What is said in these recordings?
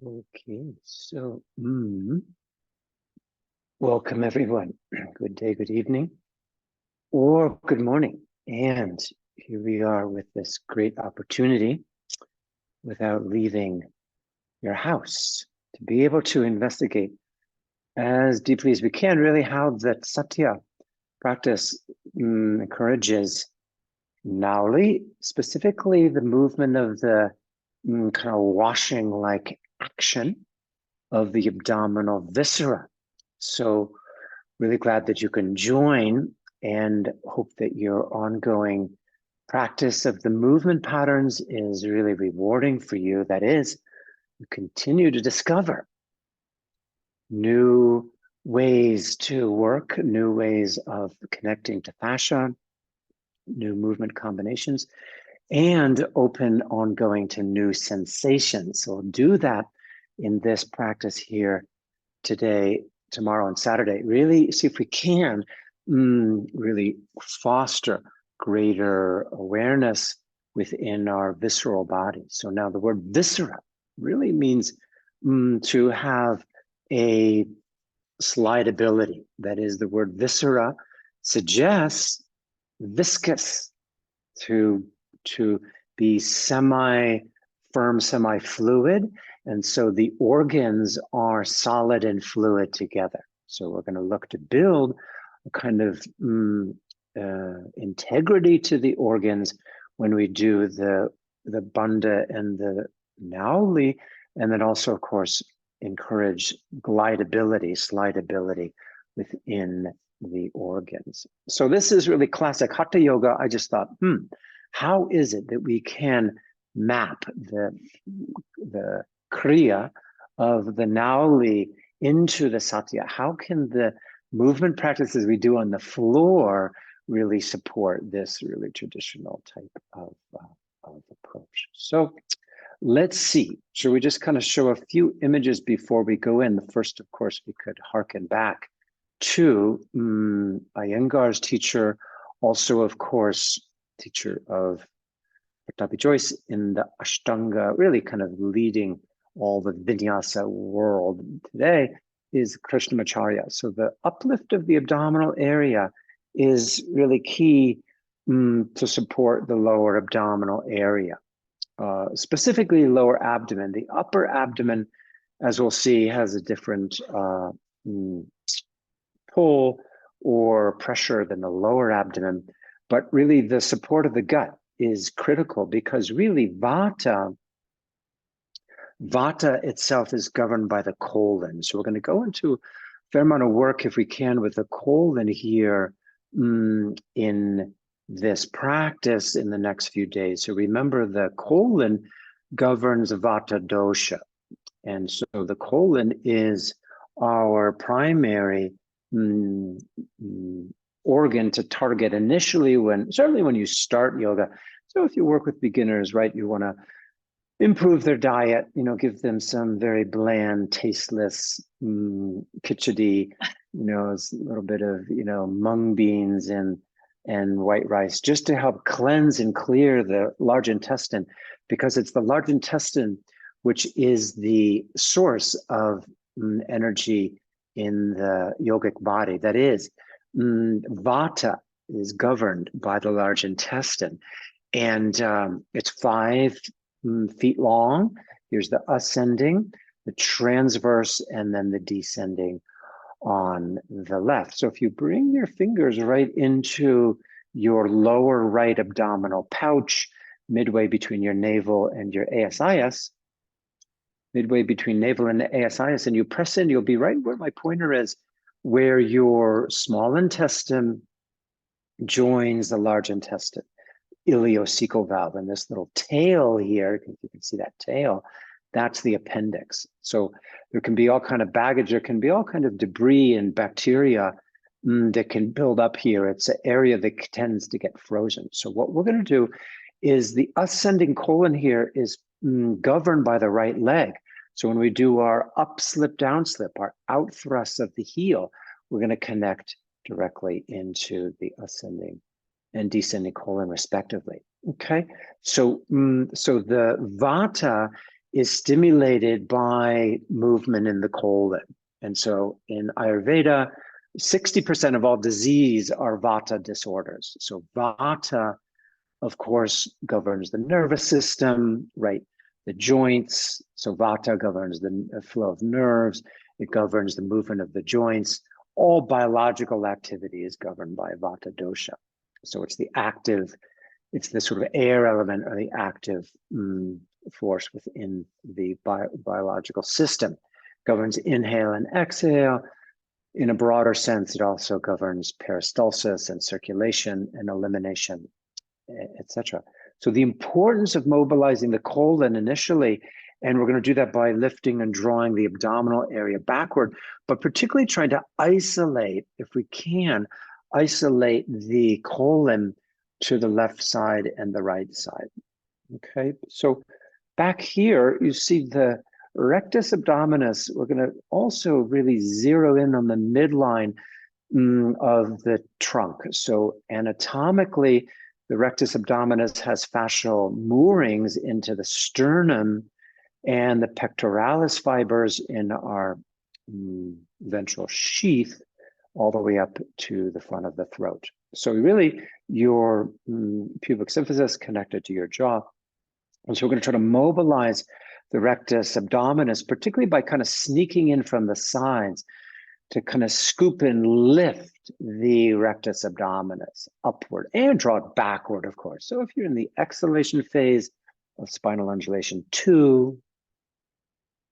Okay, so welcome everyone. Good day, good evening, or good morning. And here we are with this great opportunity without leaving your house to be able to investigate as deeply as we can really how that Satya practice encourages Nauli, specifically the movement of the kind of washing like action of the abdominal viscera. So really glad that you can join and hope that your ongoing practice of the movement patterns is really rewarding for you. That is, you continue to discover new ways to work, new ways of connecting to fascia, new movement combinations, and open ongoing to new sensations. So we'll do that in this practice here today, tomorrow, and Saturday. Really see if we can really foster greater awareness within our visceral body. So now the word viscera really means to have a slidability. That is, the word viscera suggests viscous, to be semi-firm, semi-fluid. And so the organs are solid and fluid together. So we're going to look to build a kind of integrity to the organs when we do the bandha and the nauli, and then also, of course, encourage glidability, slidability within the organs. So this is really classic Hatha Yoga. I just thought, how is it that we can map the kriya of the nauli into the satya? How can the movement practices we do on the floor really support this really traditional type of approach? So let's see. Should we just kind of show a few images before we go in? The first, of course, we could hearken back to Iyengar's teacher, also, of course, teacher of Pattabhi Jois in the Ashtanga, really kind of leading all the vinyasa world today, is Krishnamacharya. So the uplift of the abdominal area is really key to support the lower abdominal area, specifically lower abdomen. The upper abdomen, as we'll see, has a different pull or pressure than the lower abdomen. But really the support of the gut is critical because really Vata itself is governed by the colon. So we're going to go into a fair amount of work, if we can, with the colon here in this practice in the next few days. So remember, the colon governs Vata dosha. And so the colon is our primary organ to target initially, certainly when you start yoga. So if you work with beginners, right, you want to improve their diet, give them some very bland, tasteless khichdi, a little bit of, mung beans and white rice, just to help cleanse and clear the large intestine, because it's the large intestine which is the source of energy in the yogic body. That is, Vata is governed by the large intestine, and it's 5 feet long. Here's the ascending, the transverse, and then the descending on the left. So if you bring your fingers right into your lower right abdominal pouch, midway between your navel and your ASIS, midway between navel and the ASIS, and you press in, you'll be right where my pointer is, where your small intestine joins the large intestine, ileocecal valve, and this little tail here, if you can see that tail, that's the appendix. So there can be all kind of baggage, there can be all kind of debris and bacteria that can build up here. It's an area that tends to get frozen. So what we're going to do is the ascending colon here is governed by the right leg. So when we do our up slip, down slip, our out thrust of the heel, we're going to connect directly into the ascending and descending colon respectively. Okay, so the Vata is stimulated by movement in the colon. And so in Ayurveda, 60% of all disease are vata disorders. So vata, of course, governs the nervous system, right? The joints. So vata governs the flow of nerves. It governs the movement of the joints. All biological activity is governed by vata dosha. So it's the active, it's the sort of air element or the active force within the biological system. Governs inhale and exhale. In a broader sense, it also governs peristalsis and circulation and elimination, etc. So the importance of mobilizing the colon initially, and we're going to do that by lifting and drawing the abdominal area backward, but particularly trying to isolate, if we can, isolate the colon to the left side and the right side. Okay, so back here, you see the rectus abdominis. We're going to also really zero in on the midline of the trunk. So anatomically, the rectus abdominis has fascial moorings into the sternum and the pectoralis fibers in our ventral sheath all the way up to the front of the throat. So really, your pubic symphysis connected to your jaw. And so we're going to try to mobilize the rectus abdominis, particularly by kind of sneaking in from the sides to kind of scoop and lift the rectus abdominis upward and draw it backward, of course. So if you're in the exhalation phase of spinal undulation 2,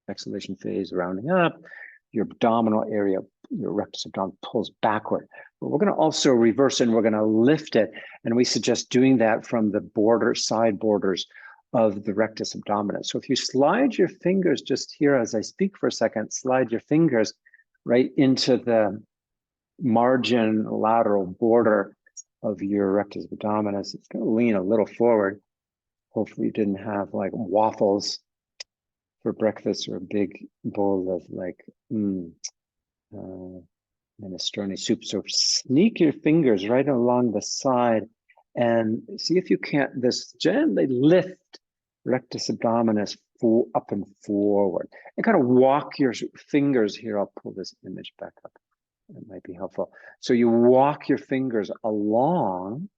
exhalation phase rounding up, your abdominal area, your rectus abdominis pulls backward. But we're going to also reverse and we're going to lift it. And we suggest doing that from the side borders of the rectus abdominis. So if you slide your fingers just here as I speak for a second, slide your fingers right into the margin lateral border of your rectus abdominis. It's going to lean a little forward. Hopefully you didn't have like waffles for breakfast or a big bowl of like minestrone soup. So sneak your fingers right along the side and see if you can't this gently lift rectus abdominis up and forward, and kind of walk your fingers here. I'll pull this image back up. It might be helpful. So you walk your fingers along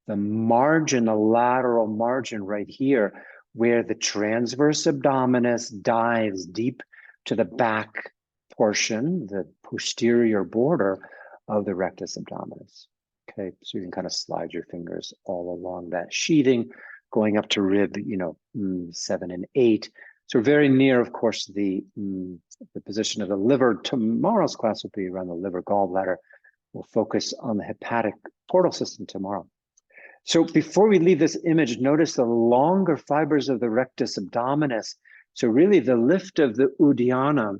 the margin, the lateral margin right here, where the transverse abdominis dives deep to the back portion, the posterior border of the rectus abdominis. Okay, so you can kind of slide your fingers all along that sheathing, going up to rib, 7 and 8. So very near, of course, the position of the liver. Tomorrow's class will be around the liver gallbladder. We'll focus on the hepatic portal system tomorrow. So before we leave this image, notice the longer fibers of the rectus abdominis. So really the lift of the Uddiyana,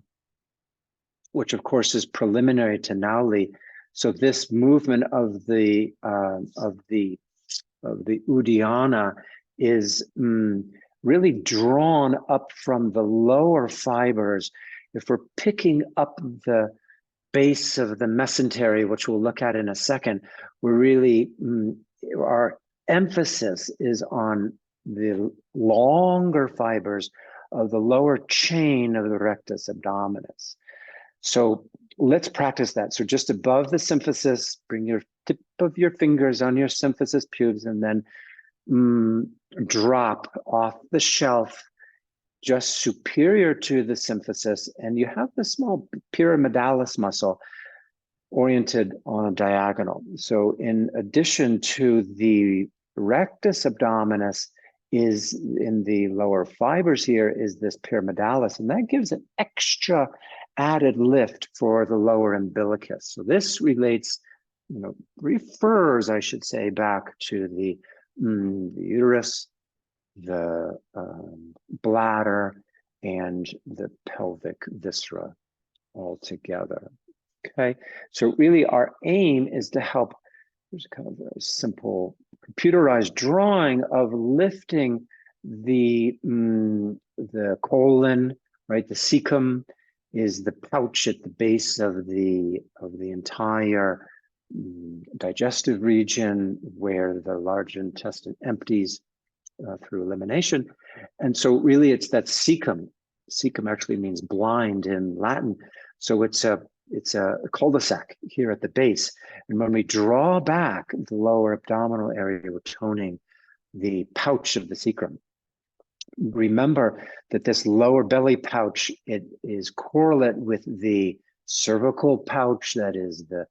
which of course is preliminary to Nauli. So this movement of the Uddiyana is really drawn up from the lower fibers. If we're picking up the base of the mesentery, which we'll look at in a second, we're really, our emphasis is on the longer fibers of the lower chain of the rectus abdominis. So let's practice that. So just above the symphysis, bring your tip of your fingers on your symphysis pubes and then drop off the shelf just superior to the symphysis, and you have the small pyramidalis muscle oriented on a diagonal. So in addition to the rectus abdominis, is in the lower fibers here is this pyramidalis, and that gives an extra added lift for the lower umbilicus. So this relates, refers, I should say, back to the uterus, the bladder, and the pelvic viscera all together. Okay, so really our aim is to help. There's kind of a simple computerized drawing of lifting the colon, right? The cecum is the pouch at the base of the entire digestive region where the large intestine empties through elimination. And so really it's that cecum. Cecum actually means blind in Latin. So it's a cul-de-sac here at the base. And when we draw back the lower abdominal area, we're toning the pouch of the sacrum. Remember that this lower belly pouch, it is correlate with the cervical pouch, that is the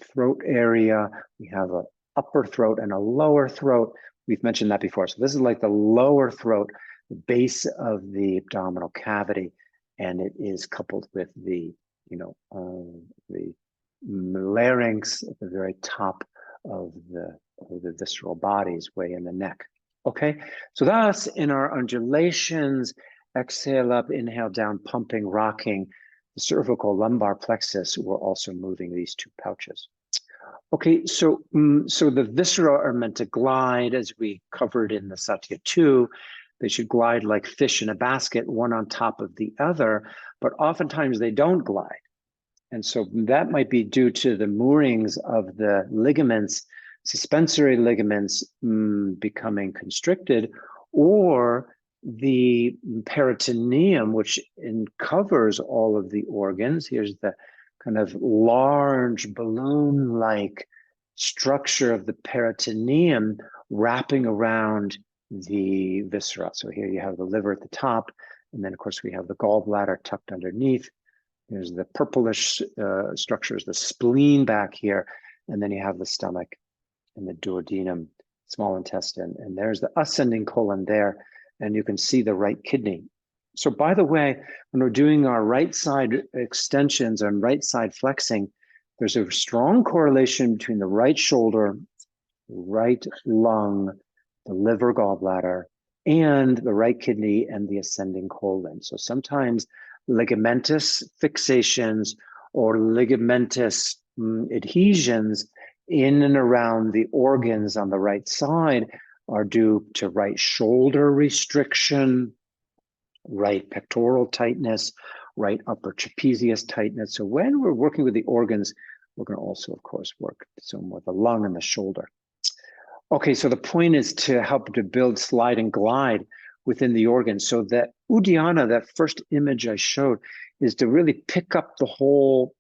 throat area. We have an upper throat and a lower throat. We've mentioned that before. So this is like the lower throat, the base of the abdominal cavity, and it is coupled with the, the larynx at the very top of the visceral bodies, way in the neck. Okay, so thus in our undulations, exhale up, inhale down, pumping, rocking, the cervical lumbar plexus, we're also moving these two pouches. Okay, so the viscera are meant to glide, as we covered in the Satya 2. They should glide like fish in a basket, one on top of the other, but oftentimes they don't glide. And so that might be due to the moorings of the ligaments, suspensory ligaments becoming constricted, or the peritoneum, which covers all of the organs. Here's the kind of large balloon-like structure of the peritoneum wrapping around the viscera. So here you have the liver at the top, and then of course we have the gallbladder tucked underneath. There's the purplish structures, the spleen back here, and then you have the stomach and the duodenum, small intestine, and there's the ascending colon there, and you can see the right kidney. So by the way, when we're doing our right side extensions and right side flexing, there's a strong correlation between the right shoulder, right lung, the liver, gallbladder, and the right kidney and the ascending colon. So sometimes ligamentous fixations or ligamentous adhesions in and around the organs on the right side are due to right shoulder restriction, right pectoral tightness, right upper trapezius tightness. So when we're working with the organs, we're going to also, of course, work some with the lung and the shoulder. Okay, so the point is to help to build slide and glide within the organs. So that Uddiyana, that first image I showed, is to really pick up the whole,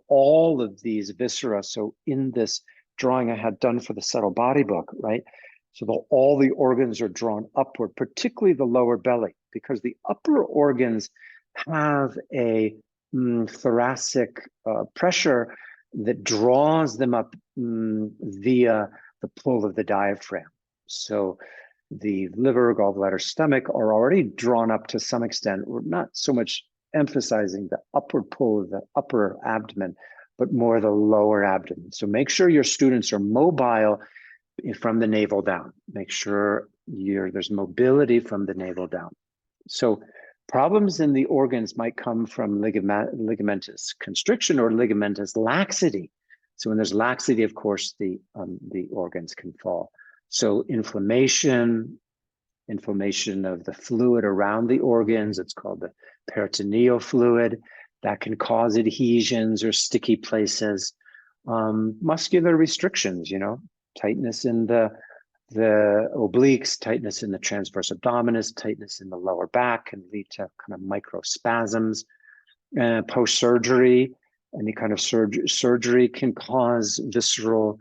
all of these viscera. So in this drawing I had done for the Subtle Body book, right? So all the organs are drawn upward, particularly the lower belly, because the upper organs have a thoracic pressure that draws them up via the pull of the diaphragm. So the liver, gallbladder, stomach are already drawn up to some extent. We're not so much emphasizing the upward pull of the upper abdomen, but more the lower abdomen. So make sure your students are mobile from the navel down. Make sure there's mobility from the navel down. So problems in the organs might come from ligamentous constriction or ligamentous laxity. So when there's laxity, of course, the organs can fall. So inflammation of the fluid around the organs, it's called the peritoneal fluid, that can cause adhesions or sticky places. Muscular restrictions, tightness in the obliques, tightness in the transverse abdominis, tightness in the lower back can lead to kind of microspasms. Post-surgery, any kind of surgery can cause visceral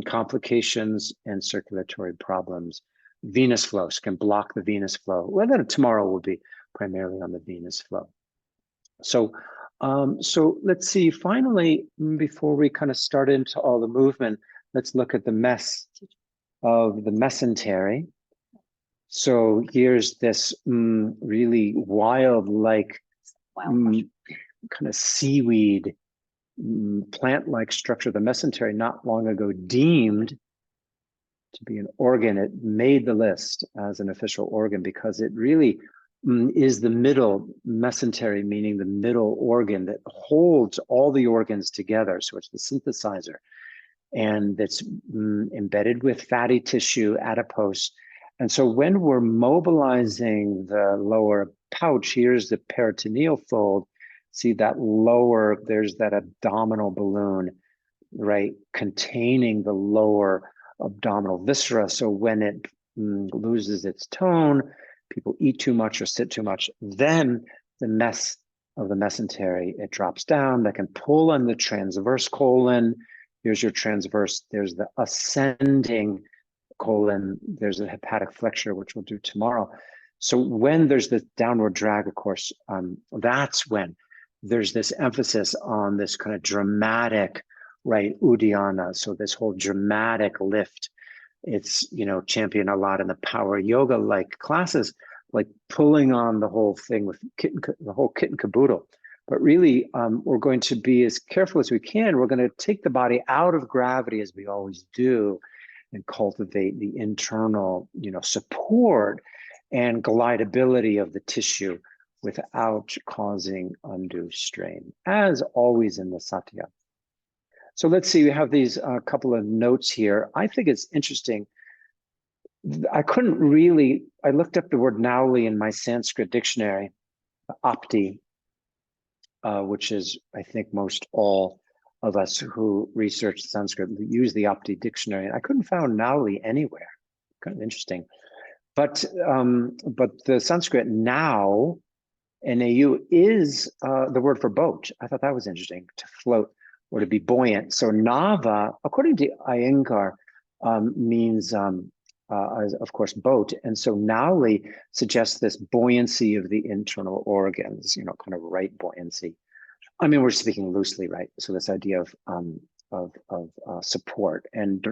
complications and circulatory problems. Venous flows can block the venous flow. Well, then tomorrow will be primarily on the venous flow. So, so let's see, finally, before we kind of start into all the movement, let's look at the mess of the mesentery. So here's this really wild-like kind of seaweed plant-like structure. The mesentery, not long ago deemed to be an organ. It made the list as an official organ because it really is the middle mesentery, meaning the middle organ that holds all the organs together. So it's the synthesizer, and it's embedded with fatty tissue, adipose. And so when we're mobilizing the lower pouch, here's the peritoneal fold. See that lower, there's that abdominal balloon, right, containing the lower abdominal viscera. So when it loses its tone, people eat too much or sit too much, then the mess of the mesentery, it drops down. That can pull on the transverse colon. Here's your transverse. There's the ascending colon. There's a hepatic flexure, which we'll do tomorrow. So when there's this downward drag, of course, that's when there's this emphasis on this kind of dramatic, right, Uddiyana. So this whole dramatic lift. It's, championed a lot in the power yoga like classes, like pulling on the whole thing with the whole kit and caboodle. But really, we're going to be as careful as we can. We're going to take the body out of gravity as we always do and cultivate the internal, support and glidability of the tissue without causing undue strain, as always in the Satya. So let's see, we have these couple of notes here. I think it's interesting. I looked up the word nauli in my Sanskrit dictionary, apti, which is, I think most all of us who research Sanskrit use the apti dictionary. I couldn't find nauli anywhere. Kind of interesting. But the Sanskrit now, N-A-U, is the word for boat. I thought that was interesting, to float or to be buoyant. So Nava, according to Iyengar, means, of course, boat. And so Nauli suggests this buoyancy of the internal organs, kind of right buoyancy. I mean, we're speaking loosely, right? So this idea of support and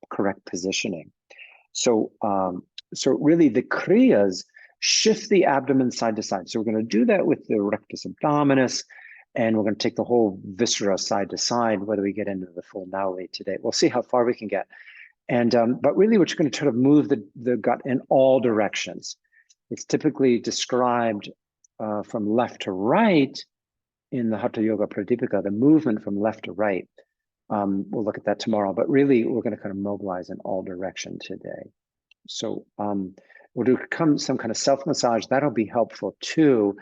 correct positioning. So really the kriyas shift the abdomen side to side. So we're going to do that with the rectus abdominis, and we're going to take the whole viscera side to side, whether we get into the full nauli today. We'll see how far we can get. And but really, we're just going to try to move the gut in all directions. It's typically described from left to right in the Hatha Yoga Pradipika, the movement from left to right. We'll look at that tomorrow, but really we're going to kind of mobilize in all direction today. So we'll do some kind of self-massage. That'll be helpful too,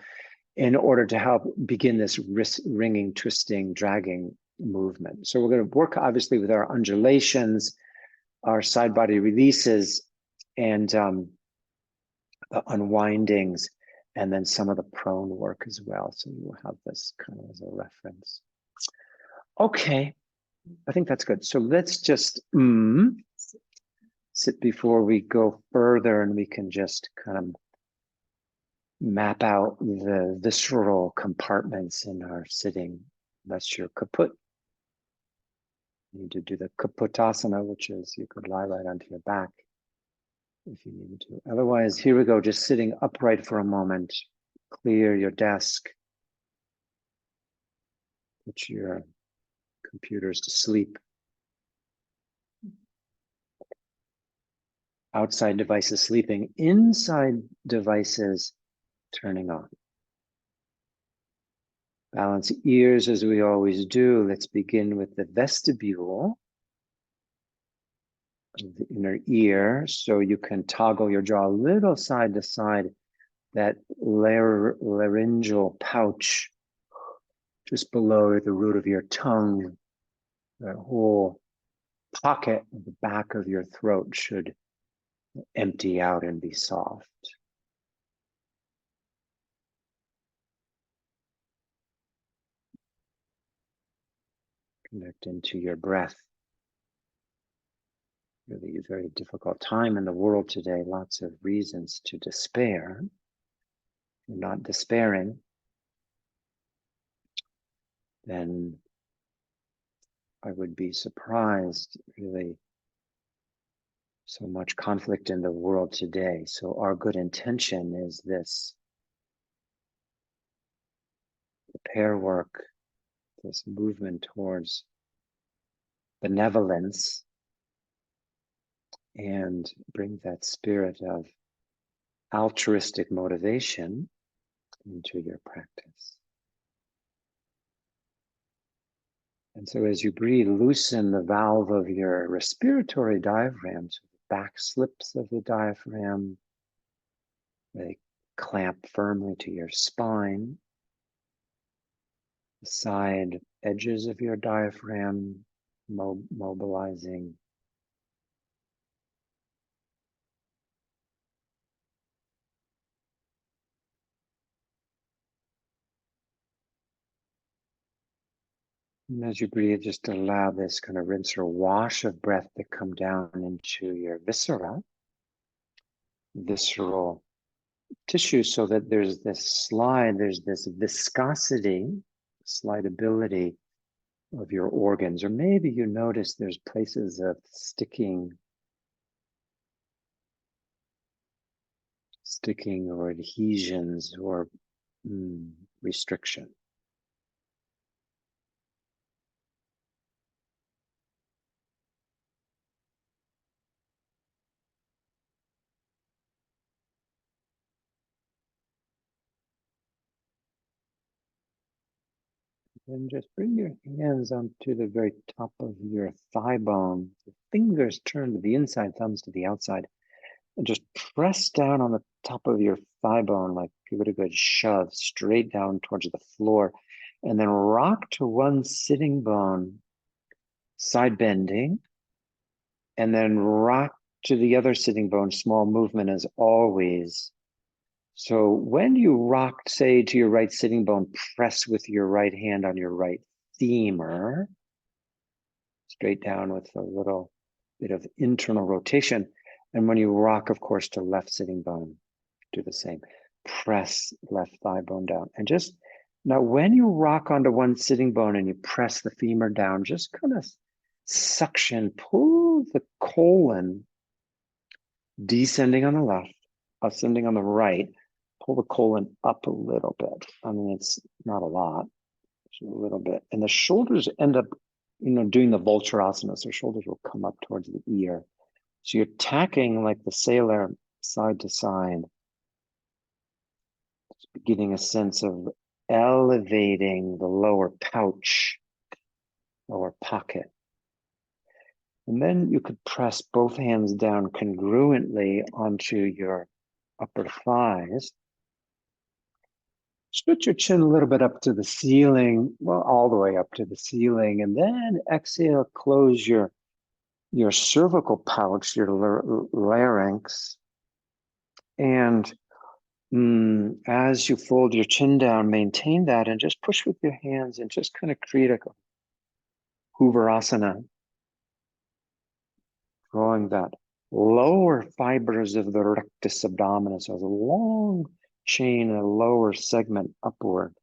in order to help begin this wrist wringing, twisting, dragging movement. So we're going to work obviously with our undulations, our side body releases, and the unwindings, and then some of the prone work as well. So you'll have this kind of as a reference. Okay, I think that's good. So let's just sit before we go further, and we can just kind of map out the visceral compartments in our sitting. That's your kaput. You need to do the kaputasana, which is you could lie right onto your back if you needed to. Otherwise, here we go, just sitting upright for a moment. Clear your desk. Put your computers to sleep. Outside devices sleeping, inside devices turning on. Balance ears as we always do. Let's begin with the vestibule of the inner ear. So you can toggle your jaw a little side to side. That laryngeal pouch just below the root of your tongue, that whole pocket at the back of your throat should empty out and be soft. Connect into your breath. Really a very difficult time in the world today. Lots of reasons to despair. If you're not despairing, then I would be surprised, really. So much conflict in the world today. So our good intention is this repair work, this movement towards benevolence, and bring that spirit of altruistic motivation into your practice. And so as you breathe, loosen the valve of your respiratory diaphragm, so the back slips of the diaphragm, they clamp firmly to your spine. The side edges of your diaphragm, mobilizing And as you breathe, just allow this kind of rinse or wash of breath to come down into your visceral tissue, so that there's this slide, there's this viscosity, slidability of your organs. Or maybe you notice there's places of sticking or adhesions or restriction. Then just bring your hands onto the very top of your thigh bone. The fingers turn to the inside, thumbs to the outside, and just press down on the top of your thigh bone like give it a good shove straight down towards the floor. And then rock to one sitting bone, side bending, and then rock to the other sitting bone, small movement as always. So when you rock, say, to your right sitting bone, press with your right hand on your right femur, straight down with a little bit of internal rotation. And when you rock, of course, to left sitting bone, do the same. Press left thigh bone down. And just now, when you rock onto one sitting bone and you press the femur down, just kind of suction, pull the colon descending on the left, ascending on the right, pull the colon up a little bit. I mean, it's not a lot, it's a little bit. And the shoulders end up, doing the Vultrasana. So shoulders will come up towards the ear. So you're tacking like the sailor side to side, getting a sense of elevating the lower pouch, lower pocket. And then you could press both hands down congruently onto your upper thighs. Scoot your chin a little bit up to the ceiling, well, all the way up to the ceiling, and then exhale, close your cervical pouch, your larynx. And as you fold your chin down, maintain that and just push with your hands and just kind of create a Hooverasana, drawing that lower fibers of the rectus abdominis as a long chain, a lower segment upward.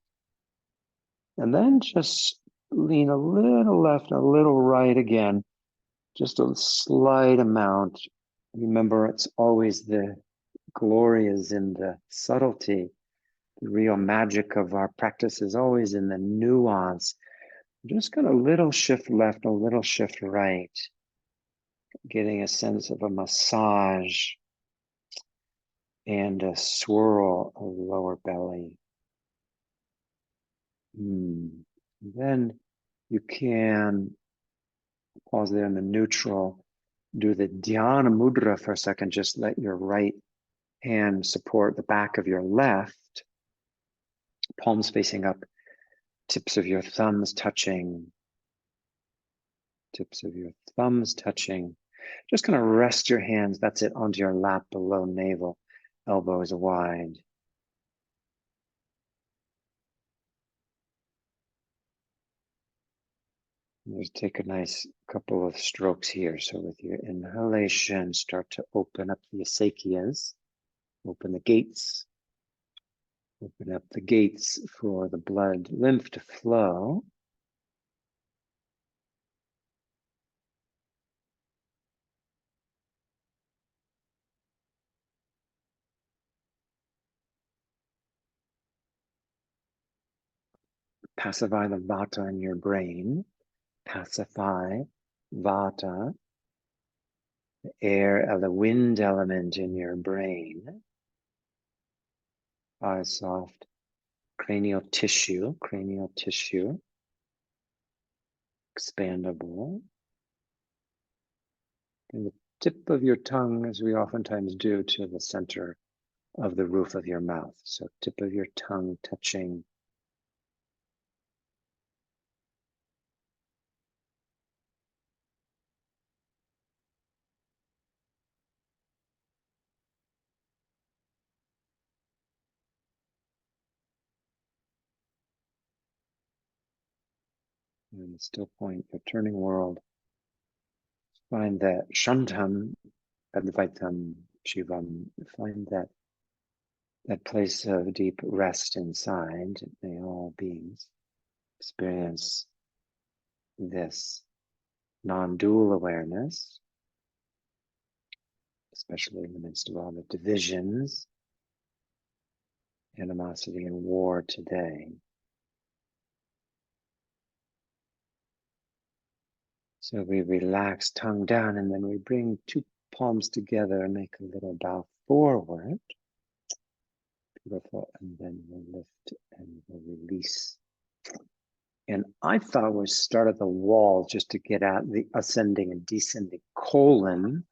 And then just lean a little left, a little right again, just a slight amount. Remember, it's always the glory is in the subtlety. The real magic of our practice is always in the nuance. Just kind of little shift left, a little shift right, getting a sense of a massage and a swirl of the lower belly. Then you can pause there in the neutral, do the dhyana mudra for a second. Just let your right hand support the back of your left, palms facing up, tips of your thumbs touching, tips of your thumbs touching. Just kind of rest your hands, that's it, onto your lap below navel, elbows wide. Just take a nice couple of strokes here. So with your inhalation, start to open up the satyas, open the gates, open up the gates for the blood, lymph to flow. Pacify the vata in your brain. Pacify vata, the air, the wind element in your brain. Eyes soft. Cranial tissue, expandable. And the tip of your tongue, as we oftentimes do, to the center of the roof of your mouth. So tip of your tongue touching. in the still point, your turning world. Find that Shantam, Advaitam, Shivam. Find that place of deep rest inside. May all beings experience this non-dual awareness, especially in the midst of all the divisions, animosity, and war today. So we relax tongue down, and then we bring two palms together and make a little bow forward. Beautiful. And then we'll lift and we'll release. And I thought we start at the wall just to get at the ascending and descending colon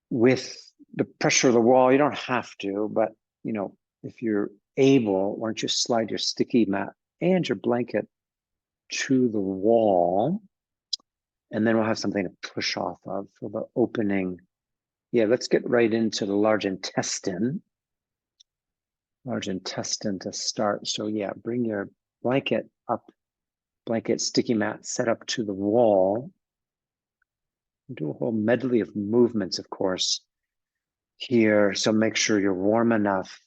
with the pressure of the wall. You don't have to, but you know, if you're able, why don't you slide your sticky mat and your blanket to the wall, and then we'll have something to push off of for the opening. Yeah, let's get right into the large intestine. Large intestine to start. So yeah, bring your blanket up, blanket sticky mat set up to the wall. Do a whole medley of movements, of course, here. So make sure you're warm enough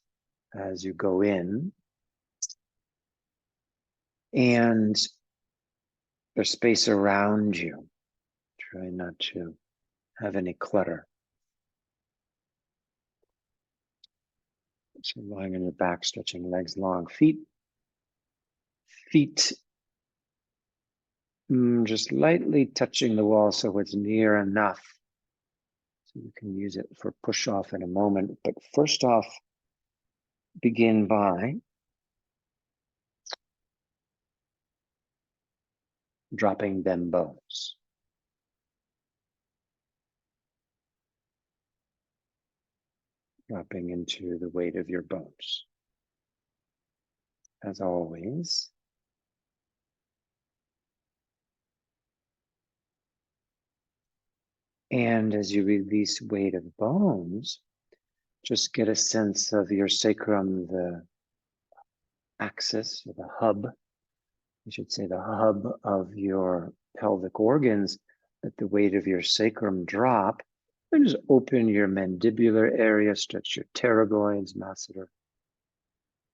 as you go in. And there's space around you. Try not to have any clutter. So lying on your back, stretching legs long, feet just lightly touching the wall so it's near enough. So you can use it for push off in a moment. But first off, begin by dropping them bones. Dropping into the weight of your bones. As always, and as you release weight of bones, just get a sense of your sacrum, the axis, or the hub, I should say the hub of your pelvic organs, let the weight of your sacrum drop, and just open your mandibular area, stretch your pterygoids, masseter,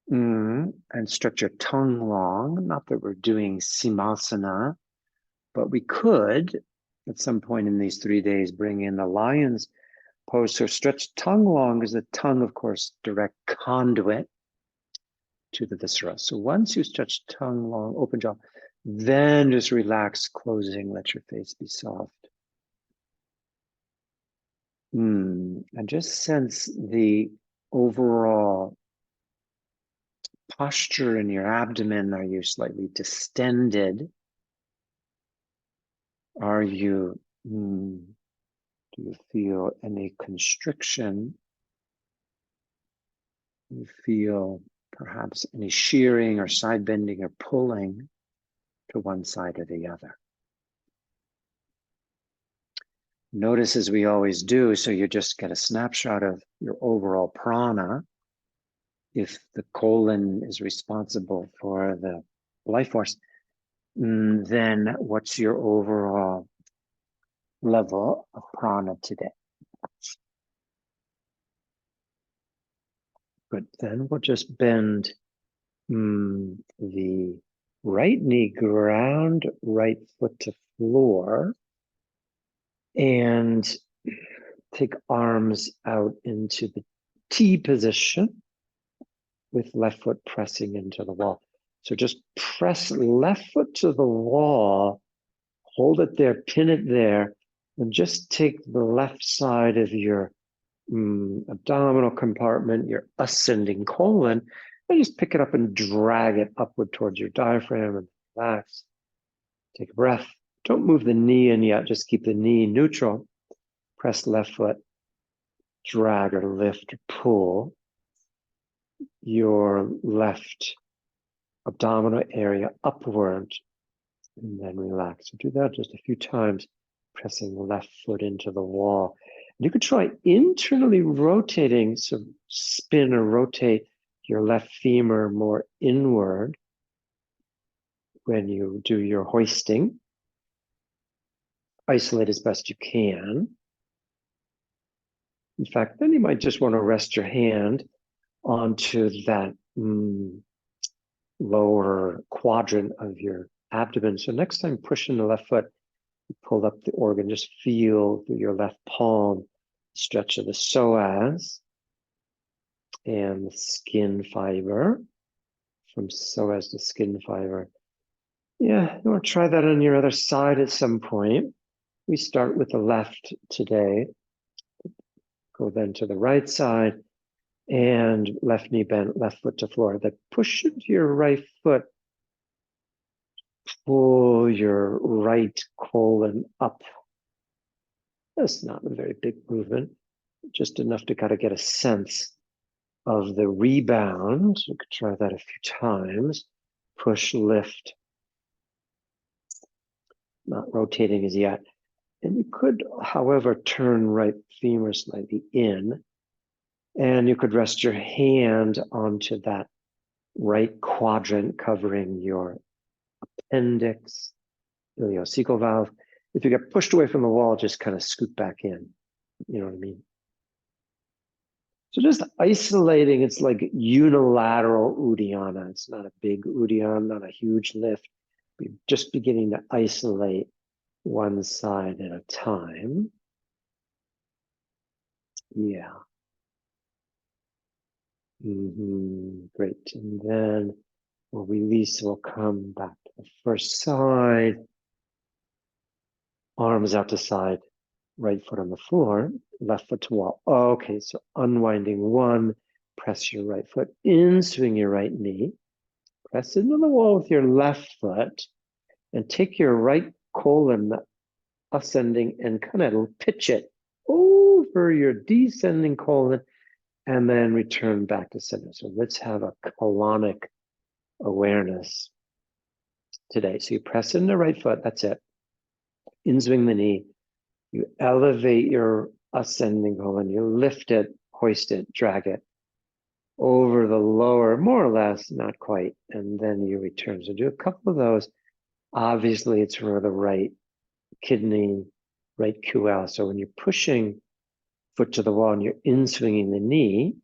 and stretch your tongue long. Not that we're doing simasana, but we could, at some point in these 3 days, bring in the lion's pose. So stretch tongue long, because the tongue, of course, direct conduit to the viscera. So once you stretch tongue long, open jaw, then just relax, closing, let your face be soft. And just sense the overall posture in your abdomen. Are you slightly distended? Are you, do you feel any constriction? Do you feel perhaps any shearing or side bending or pulling to one side or the other? Notice, as we always do, so you just get a snapshot of your overall prana. If the colon is responsible for the life force, then what's your overall level of prana today? Good. Then we'll just bend the right knee, ground right foot to floor, and take arms out into the T position with left foot pressing into the wall. So just press left foot to the wall, hold it there, pin it there, and just take the left side of your abdominal compartment, your ascending colon, and just pick it up and drag it upward towards your diaphragm and relax. Take a breath. Don't move the knee in yet, just keep the knee neutral. Press left foot, drag or lift or pull your left abdominal area upward, and then relax. So do that just a few times, pressing the left foot into the wall. And you could try internally rotating, so spin or rotate your left femur more inward. when you do your hoisting. Isolate as best you can. In fact, then you might just want to rest your hand onto that lower quadrant of your abdomen. So next time pushing the left foot, you pull up the organ, just feel through your left palm, stretch of the psoas and the skin fiber, from psoas to skin fiber. Yeah, you want to try that on your other side at some point. We start with the left today. Go then to the right side and left knee bent, left foot to floor. Then push into your right foot. Pull your right colon up. That's not a very big movement, just enough to kind of get a sense of the rebound. You could try that a few times. Push, lift. Not rotating as yet. And you could, however, turn right femur slightly in. And you could rest your hand onto that right quadrant covering your appendix, ileocecal valve. If you get pushed away from the wall, just kind of scoot back in. You know what I mean? So just isolating, it's like unilateral Uddiyana. It's not a big Uddiyana, not a huge lift. We're just beginning to isolate one side at a time. Yeah. Great. And then we'll release, we'll come back to the first side. Arms out to side, right foot on the floor, left foot to wall. Okay, so unwinding one, press your right foot in, swing your right knee, press into the wall with your left foot, and take your right colon ascending and kind of pitch it over your descending colon and then return back to center. So let's have a colonic awareness today. So you press in the right foot, that's it. In swing the knee, you elevate your ascending colon, you lift it, hoist it, drag it over the lower, more or less, not quite, and then you return. So do a couple of those. Obviously, it's for the right kidney, right QL. So when you're pushing foot to the wall and you're in swinging the knee,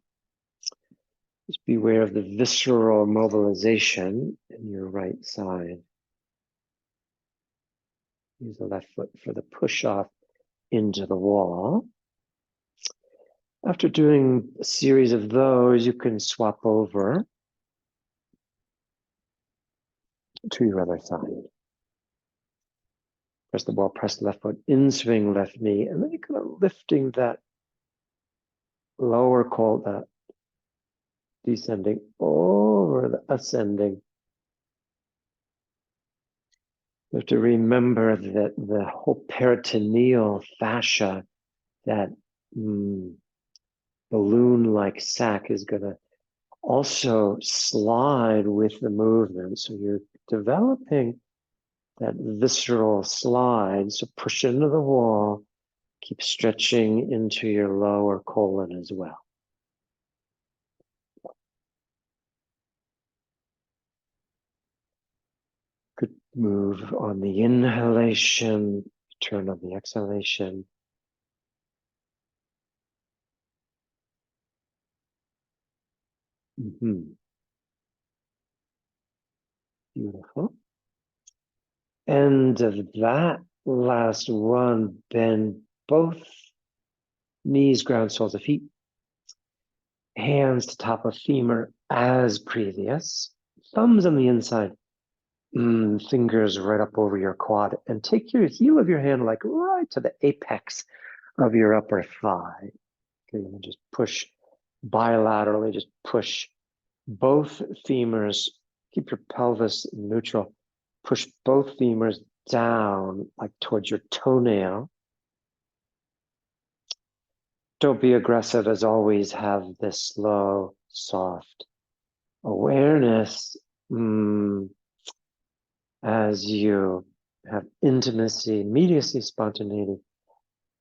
just beware of the visceral mobilization in your right side. Use the left foot for the push off into the wall. After doing a series of those, you can swap over to your other side. Press the wall, press the left foot, in swing left knee, and then you're kind of lifting that lower colon, descending over the ascending. You have to remember that the whole peritoneal fascia, that balloon-like sac, is going to also slide with the movement. So you're developing that visceral slide. So push into the wall, keep stretching into your lower colon as well. Good move on the inhalation, turn on the exhalation. Beautiful. End of that last one, bend both knees, ground soles of feet, hands to top of femur as previous, thumbs on the inside, fingers right up over your quad, and take your heel of your hand like right to the apex of your upper thigh. Okay, and just push bilaterally, just push both femurs, keep your pelvis neutral, push both femurs down like towards your toenail. Don't be aggressive, as always. Have this slow, soft awareness as you have intimacy, immediacy, spontaneity.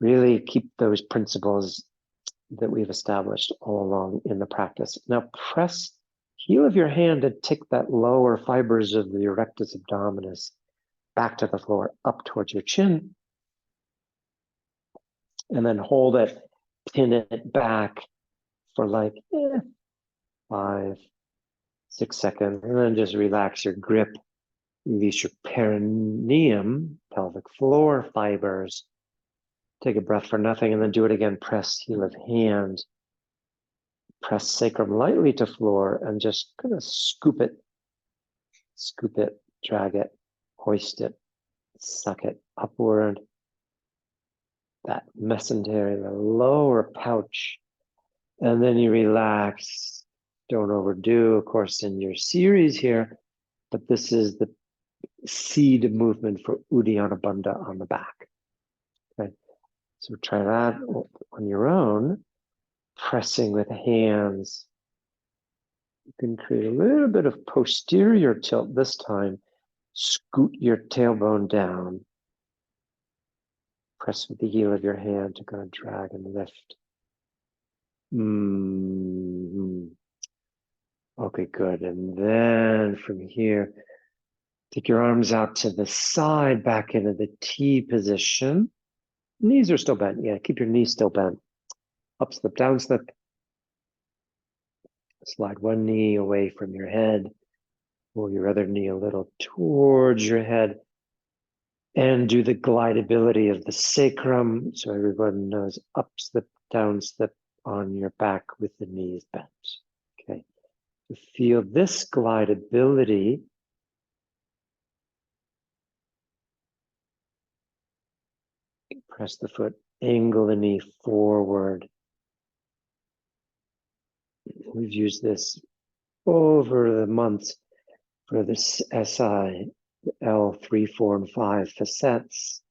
Really keep those principles that we've established all along in the practice. Now press heel of your hand to take that lower fibers of the rectus abdominis back to the floor, up towards your chin. And then hold it, pin it back for like 5, 6 seconds. And then just relax your grip. Release your perineum, pelvic floor fibers. Take a breath for nothing and then do it again. Press heel of hand. Press sacrum lightly to floor and just kind of scoop it, drag it, hoist it, suck it upward. That mesentery, the lower pouch. And then you relax. Don't overdo, of course, in your series here, but this is the seed movement for Uddiyana Bandha on the back. Okay, so try that on your own, pressing with hands. You can create a little bit of posterior tilt this time. Scoot your tailbone down. Press with the heel of your hand to kind of drag and lift. Okay, good. And then from here, take your arms out to the side, back into the T position. Knees are still bent. Yeah, keep your knees still bent. Up slip, down slip. Slide one knee away from your head. Pull your other knee a little towards your head. And do the glidability of the sacrum. So everyone knows up slip, down slip on your back with the knees bent. Okay. To feel this glidability, press the foot, angle the knee forward. We've used this over the months for the SI, L3, 4, and 5 facets,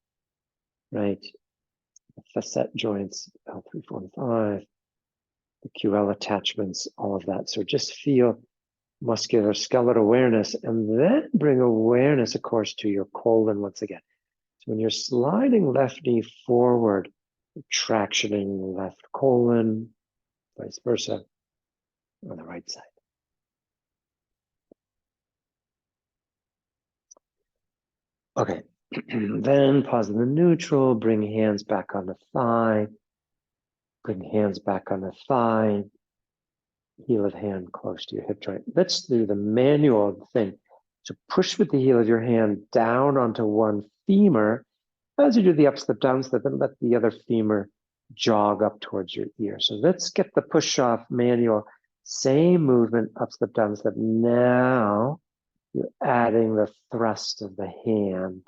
right? The facet joints, L3, 4, and 5, the QL attachments, all of that. So just feel muscular skeletal awareness and then bring awareness, of course, to your colon once again. So when you're sliding left knee forward, tractioning left colon, vice versa, on the right side. Okay, then pause in the neutral, bring hands back on the thigh, bring hands back on the thigh, heel of hand close to your hip joint. Let's do the manual thing. So push with the heel of your hand down onto one femur as you do the up slip, down slip, and let the other femur jog up towards your ear. So let's get the push off manual. Same movement, up slip, down slip. Now you're adding the thrust of the hand.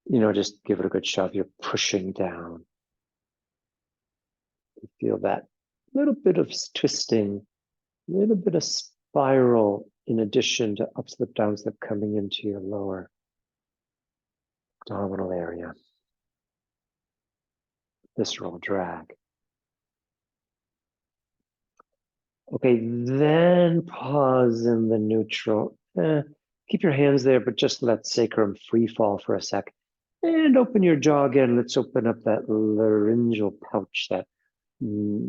You know, just give it a good shove. You're pushing down. You feel that little bit of twisting, a little bit of spiral in addition to up slip, down slip coming into your lower abdominal area. Visceral drag. Okay, then pause in the neutral. Keep your hands there, but just let sacrum free fall for a sec. And open your jaw again. Let's open up that laryngeal pouch, that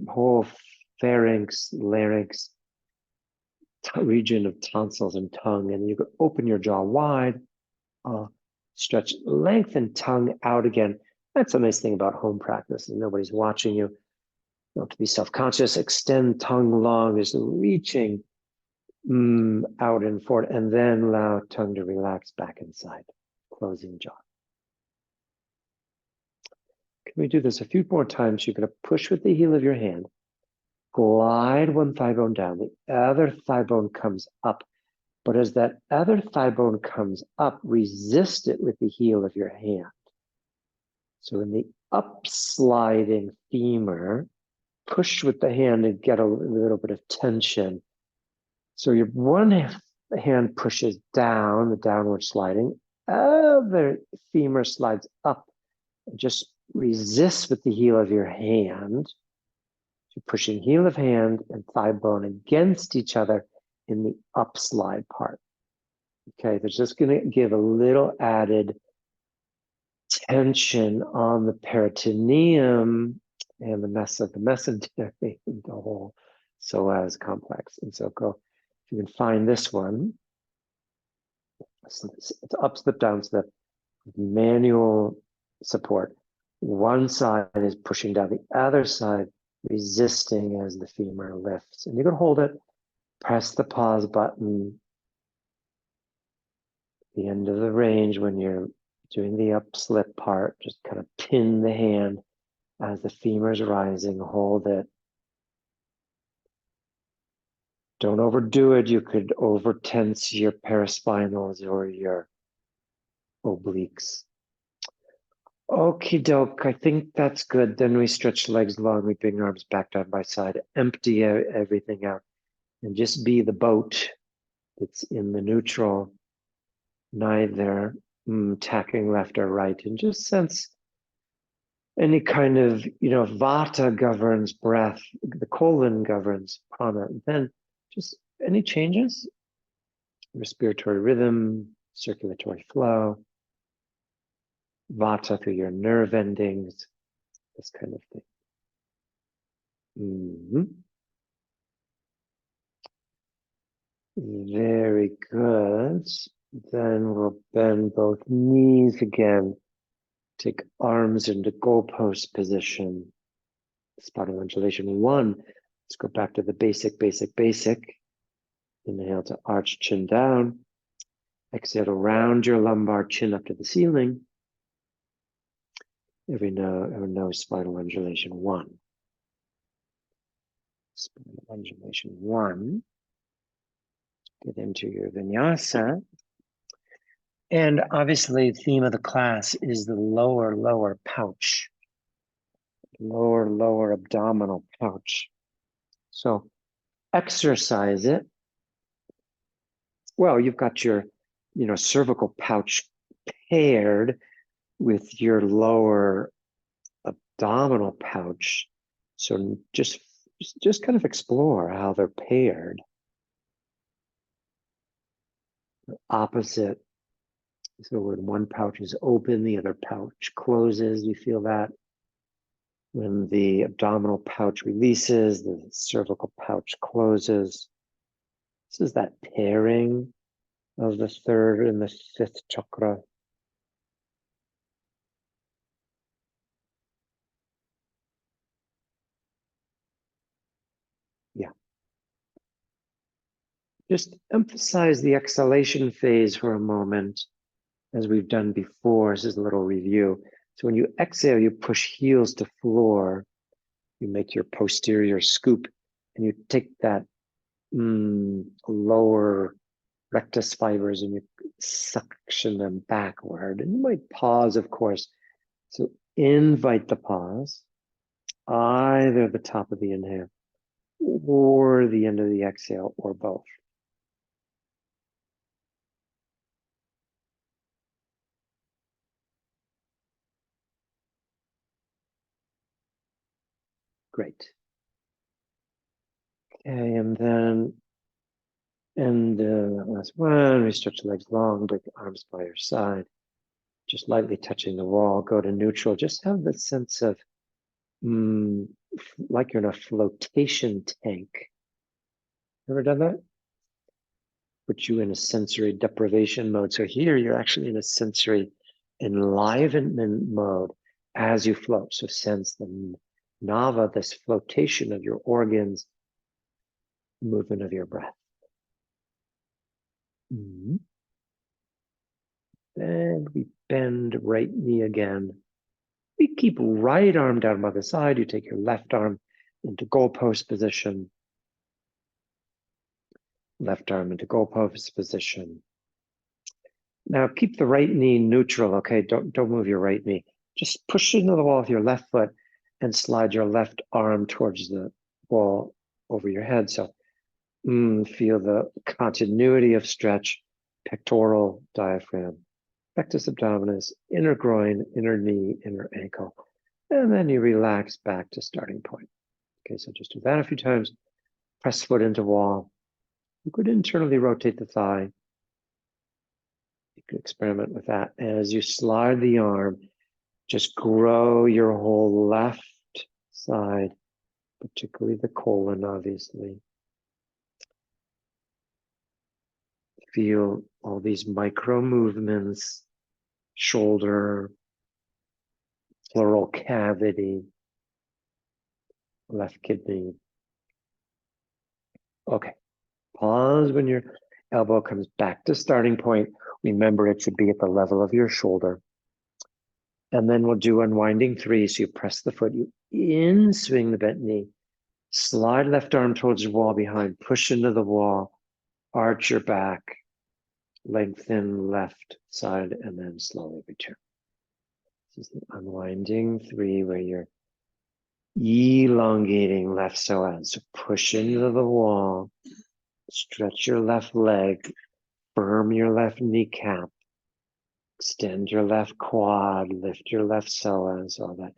whole pharynx, larynx, region of tonsils and tongue. And you can open your jaw wide, stretch, lengthen tongue out again. That's a nice thing about home practice, and nobody's watching you. Not to be self-conscious, extend tongue long as reaching out and forward, and then allow tongue to relax back inside, closing jaw. Can we do this a few more times? You're going to push with the heel of your hand, glide one thigh bone down, the other thigh bone comes up. But as that other thigh bone comes up, resist it with the heel of your hand. So in the upsliding femur, push with the hand and get a little bit of tension. So your one hand pushes down, the downward sliding, other femur slides up. And just resist with the heel of your hand. So pushing heel of hand and thigh bone against each other in the upslide part. Okay, that's just going to give a little added tension on the peritoneum and the mess of the messenger made the whole psoas complex. And so go, if you can find this one, so it's up, slip down, slip, manual support. One side is pushing down, the other side resisting as the femur lifts. And you can hold it, press the pause button, the end of the range when you're doing the up slip part, just kind of pin the hand as the femur is rising, hold it. Don't overdo it. You could over tense your paraspinals or your obliques. Okie doke, I think that's good. Then we stretch legs long, we bring arms back down by side, empty everything out, and just be the boat that's in the neutral, neither tacking left or right, and just sense any kind of, vata governs breath, the colon governs prana, then just any changes, respiratory rhythm, circulatory flow, vata through your nerve endings, this kind of thing. Very good. Then we'll bend both knees again. Take arms into goalpost position. Spinal undulation 1. Let's go back to the basic. Inhale to arch chin down. Exhale to round your lumbar, chin up to the ceiling. Every nose, spinal undulation 1. Spinal undulation 1. Get into your vinyasa. And obviously, the theme of the class is the lower pouch. Lower abdominal pouch. So exercise it. Well, you've got your, cervical pouch paired with your lower abdominal pouch. So just kind of explore how they're paired. The opposite. So when one pouch is open, the other pouch closes. You feel that? When the abdominal pouch releases, the cervical pouch closes. This is that pairing of the third and the fifth chakra. Yeah. Just emphasize the exhalation phase for a moment, as we've done before. This is a little review. So when you exhale, you push heels to floor. You make your posterior scoop, and you take that lower rectus fibers and you suction them backward. And you might pause, of course. So invite the pause, either the top of the inhale or the end of the exhale, or both. Great. Okay, and then last one, we stretch the legs long, bring the arms by your side, just lightly touching the wall, go to neutral. Just have the sense of like you're in a flotation tank. Ever done that? Put you in a sensory deprivation mode. So here you're actually in a sensory enlivenment mode as you float. So sense the nava, this flotation of your organs, movement of your breath. Then we bend right knee again. We keep right arm down by the side. You take your left arm into goalpost position. Left arm into goalpost position. Now keep the right knee neutral, okay? Don't move your right knee. Just push into the wall with your left foot and slide your left arm towards the wall over your head. So feel the continuity of stretch, pectoral diaphragm, rectus abdominis, inner groin, inner knee, inner ankle. And then you relax back to starting point. Okay, so just do that a few times. Press foot into wall. You could internally rotate the thigh. You could experiment with that. As you slide the arm, just grow your whole left side, particularly the colon, obviously. Feel all these micro movements, shoulder, pleural cavity, left kidney. Okay, pause when your elbow comes back to starting point. Remember, it should be at the level of your shoulder. And then we'll do unwinding 3. So you press the foot, you in swing the bent knee, slide left arm towards the wall behind, push into the wall, arch your back, lengthen left side, and then slowly return. This is the unwinding 3 where you're elongating left psoas. So push into the wall, stretch your left leg, firm your left kneecap, extend your left quad, lift your left psoas, all that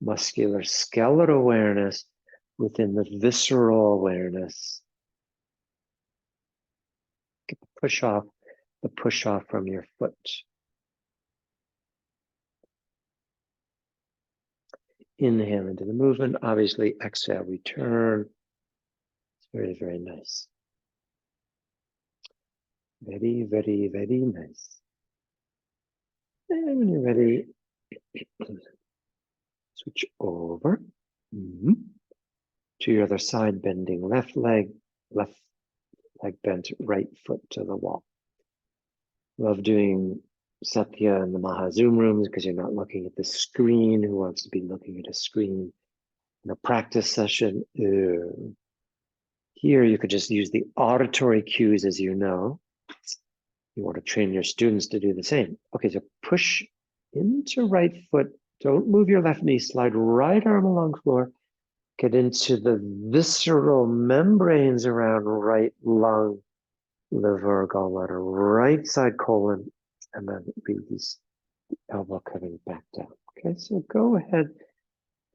muscular skeletal awareness within the visceral awareness. Get the push off from your foot. Inhale into the movement. Obviously, exhale, return. It's very, very nice. Very, very, very nice. And when you're ready, switch over to your other side, bending left leg bent, right foot to the wall. Love doing Satya in the Maha Zoom rooms because you're not looking at the screen. Who wants to be looking at a screen in a practice session? Here, you could just use the auditory cues, as you know. You want to train your students to do the same. Okay, so push into right foot. Don't move your left knee. Slide right arm along floor. Get into the visceral membranes around right lung, liver, gallbladder, right side colon, and then release the elbow coming back down. Okay, so go ahead.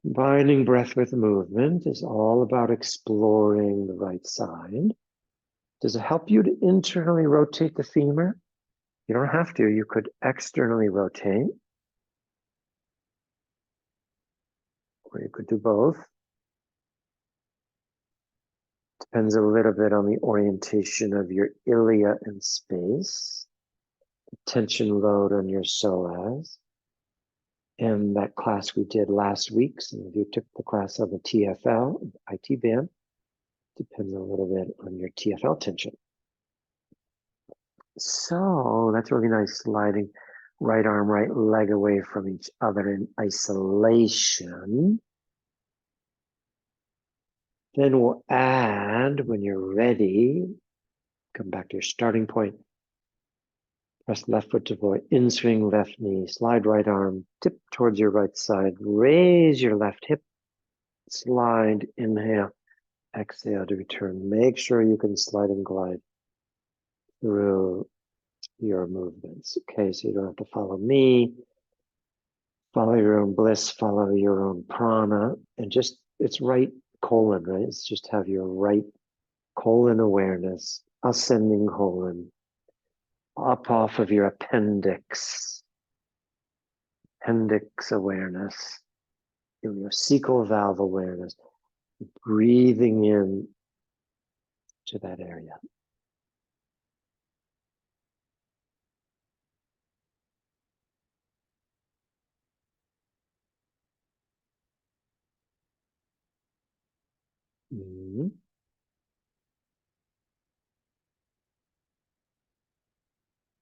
Combining breath with movement is all about exploring the right side. Does it help you to internally rotate the femur? You don't have to. You could externally rotate, or you could do both. Depends a little bit on the orientation of your ilia in space, the tension load on your psoas. And that class we did last week, some of you took the class on the TFL, IT band, depends a little bit on your TFL tension. So that's really nice, sliding right arm, right leg away from each other in isolation. Then we'll add, when you're ready, come back to your starting point. Press left foot to void, in swing left knee, slide right arm, tip towards your right side, raise your left hip, slide, inhale, exhale to return. Make sure you can slide and glide through your movements. Okay, so you don't have to follow me. Follow your own bliss, follow your own prana, and just, it's right colon, right? It's just have your right colon awareness, ascending colon, up off of your appendix awareness, your cecal valve awareness, breathing in to that area.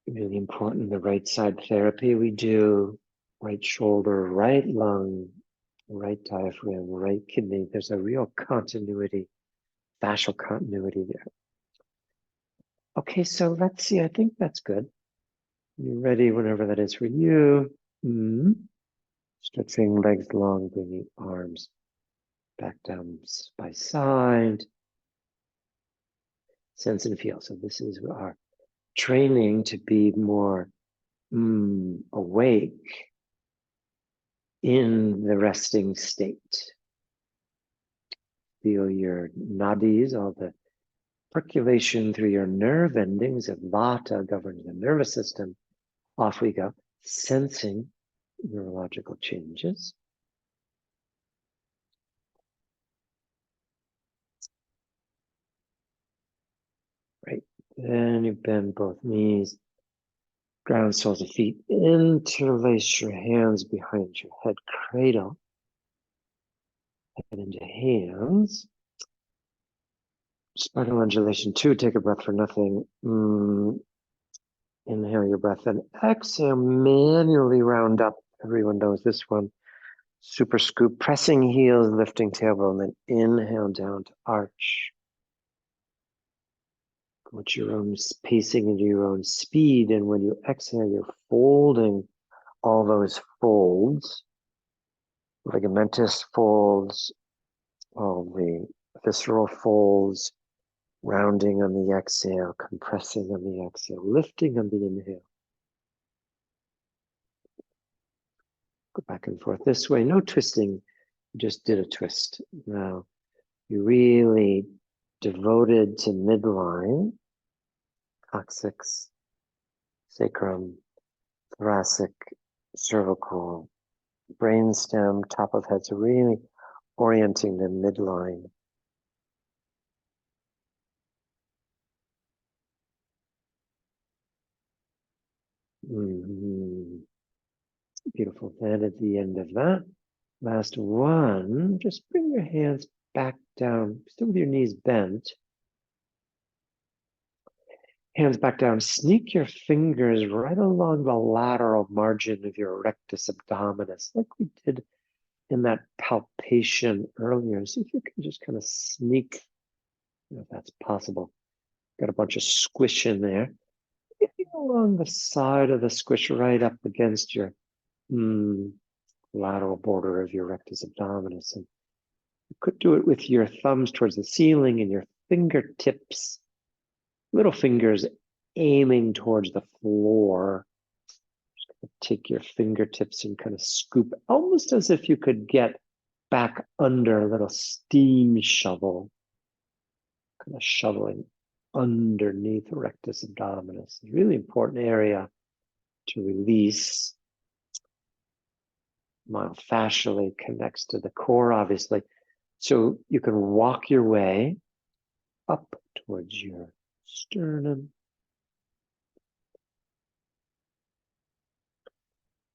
Really important, the right side therapy we do, right shoulder, right lung, right diaphragm, right kidney. There's a real continuity, fascial continuity there. Okay, so let's see, I think that's good. You're ready whenever that is for you. Stretching legs long, bringing arms back down by side. Sense and feel. So this is our training to be more awake in the resting state. Feel your nadis, all the percolation through your nerve endings of vata governs the nervous system. Off we go, sensing neurological changes. Then you bend both knees, ground soles of feet, interlace your hands behind your head, cradle, head into hands. Spinal undulation 2, take a breath for nothing. Inhale your breath and exhale, manually round up. Everyone knows this one. Super scoop, pressing heels, lifting tailbone, then inhale down to arch. Go at your own pacing and your own speed. And when you exhale, you're folding all those folds, ligamentous folds, all the visceral folds, rounding on the exhale, compressing on the exhale, lifting on the inhale. Go back and forth this way. No twisting. You just did a twist. Now, you really devoted to midline, coccyx, sacrum, thoracic, cervical, brainstem, top of head. So really orienting the midline. Beautiful. Then at the end of that, last one, just bring your hands back down, still with your knees bent. Hands back down, sneak your fingers right along the lateral margin of your rectus abdominis, like we did in that palpation earlier. See if you can just kind of sneak, if that's possible. Got a bunch of squish in there. Getting along the side of the squish right up against your lateral border of your rectus abdominis. And you could do it with your thumbs towards the ceiling and your fingertips, little fingers aiming towards the floor. Just gonna take your fingertips and kind of scoop, almost as if you could get back under a little steam shovel, kind of shoveling underneath the rectus abdominis. It's a really important area to release. Myofascially connects to the core, obviously. So you can walk your way up towards your sternum.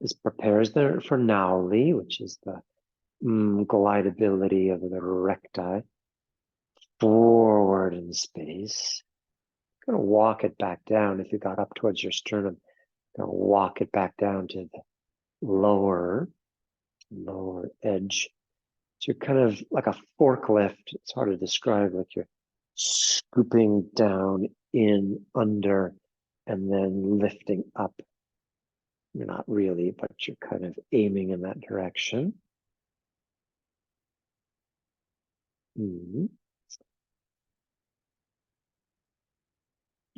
This prepares for Nauli, which is the glidability of the recti forward in space. Gonna walk it back down. If you got up towards your sternum, gonna walk it back down to the lower edge. So you're kind of like a forklift. It's hard to describe, like you're scooping down in under and then lifting up. You're not really, but you're kind of aiming in that direction.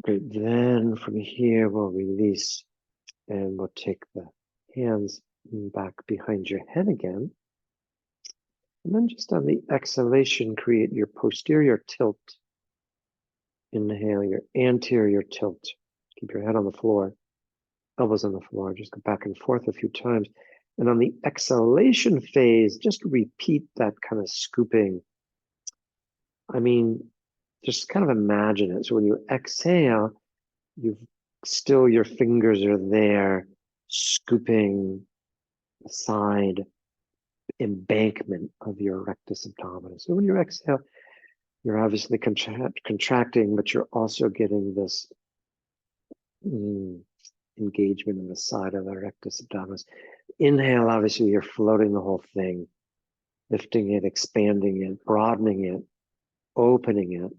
Great. Then from here, we'll release and we'll take the hands back behind your head again. And then just on the exhalation, create your posterior tilt. Inhale, your anterior tilt. Keep your head on the floor, elbows on the floor. Just go back and forth a few times. And on the exhalation phase, just repeat that kind of scooping. I mean, just kind of imagine it. So when you exhale, your fingers are there, scooping the side embankment of your rectus abdominis. So when you exhale, you're obviously contracting, but you're also getting this engagement in the side of the rectus abdominis. Inhale, obviously, you're floating the whole thing, lifting it, expanding it, broadening it, opening it.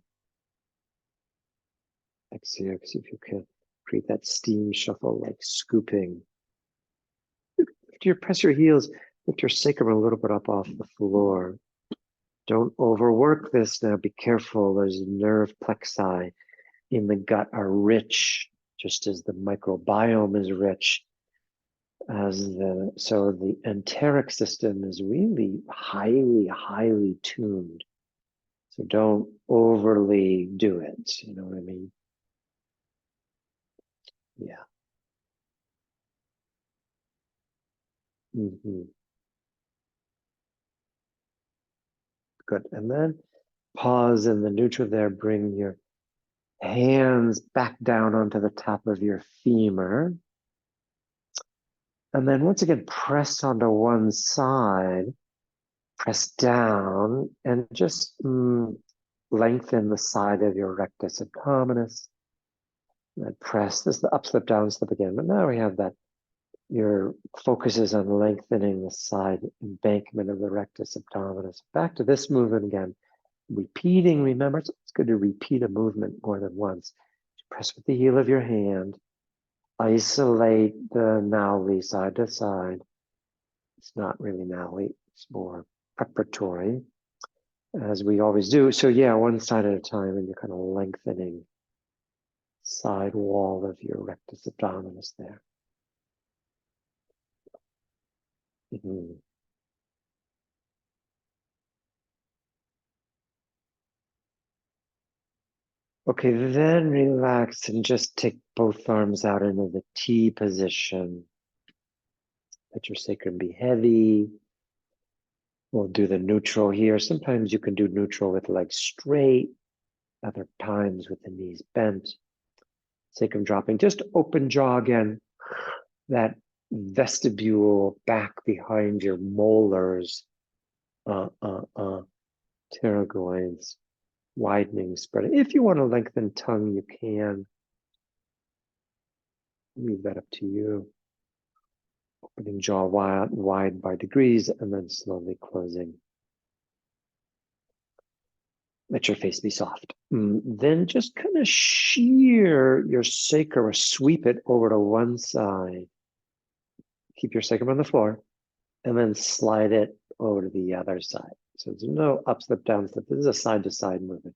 Exhale, see if you can create that steam shuffle, like scooping. After you press your heels, lift your sacrum a little bit up off the floor. Don't overwork this now. Be careful. There's nerve plexi in the gut are rich, just as the microbiome is rich. So the enteric system is really highly tuned. So don't overly do it. You know what I mean? Yeah. Good. And then pause in the neutral there. Bring your Hands back down onto the top of your femur. And then once again, press onto one side, press down, and just lengthen the side of your rectus abdominis. And press. This is the up slip, down slip again. But now we have that. Your focus is on lengthening the side embankment of the rectus abdominis. Back to this movement again. Repeating, remember, it's good to repeat a movement more than once. Press with the heel of your hand. Isolate the nauli side to side. It's not really nauli, it's more preparatory, as we always do. So yeah, one side at a time, and you're kind of lengthening side wall of your rectus abdominis there. Okay, then relax and just take both arms out into the T position. Let your sacrum be heavy. We'll do the neutral here. Sometimes you can do neutral with legs straight, other times with the knees bent. Sacrum dropping, just open jaw again. That vestibule back behind your molars, pterygoids, widening, spreading. If you want to lengthen tongue, you can. Leave that up to you. Opening jaw wide by degrees and then slowly closing. Let your face be soft. Then just kind of shear your sacrum or sweep it over to one side. Keep your sacrum on the floor and then slide it over to the other side. So there's no up slip, down slip. This is a side to side movement.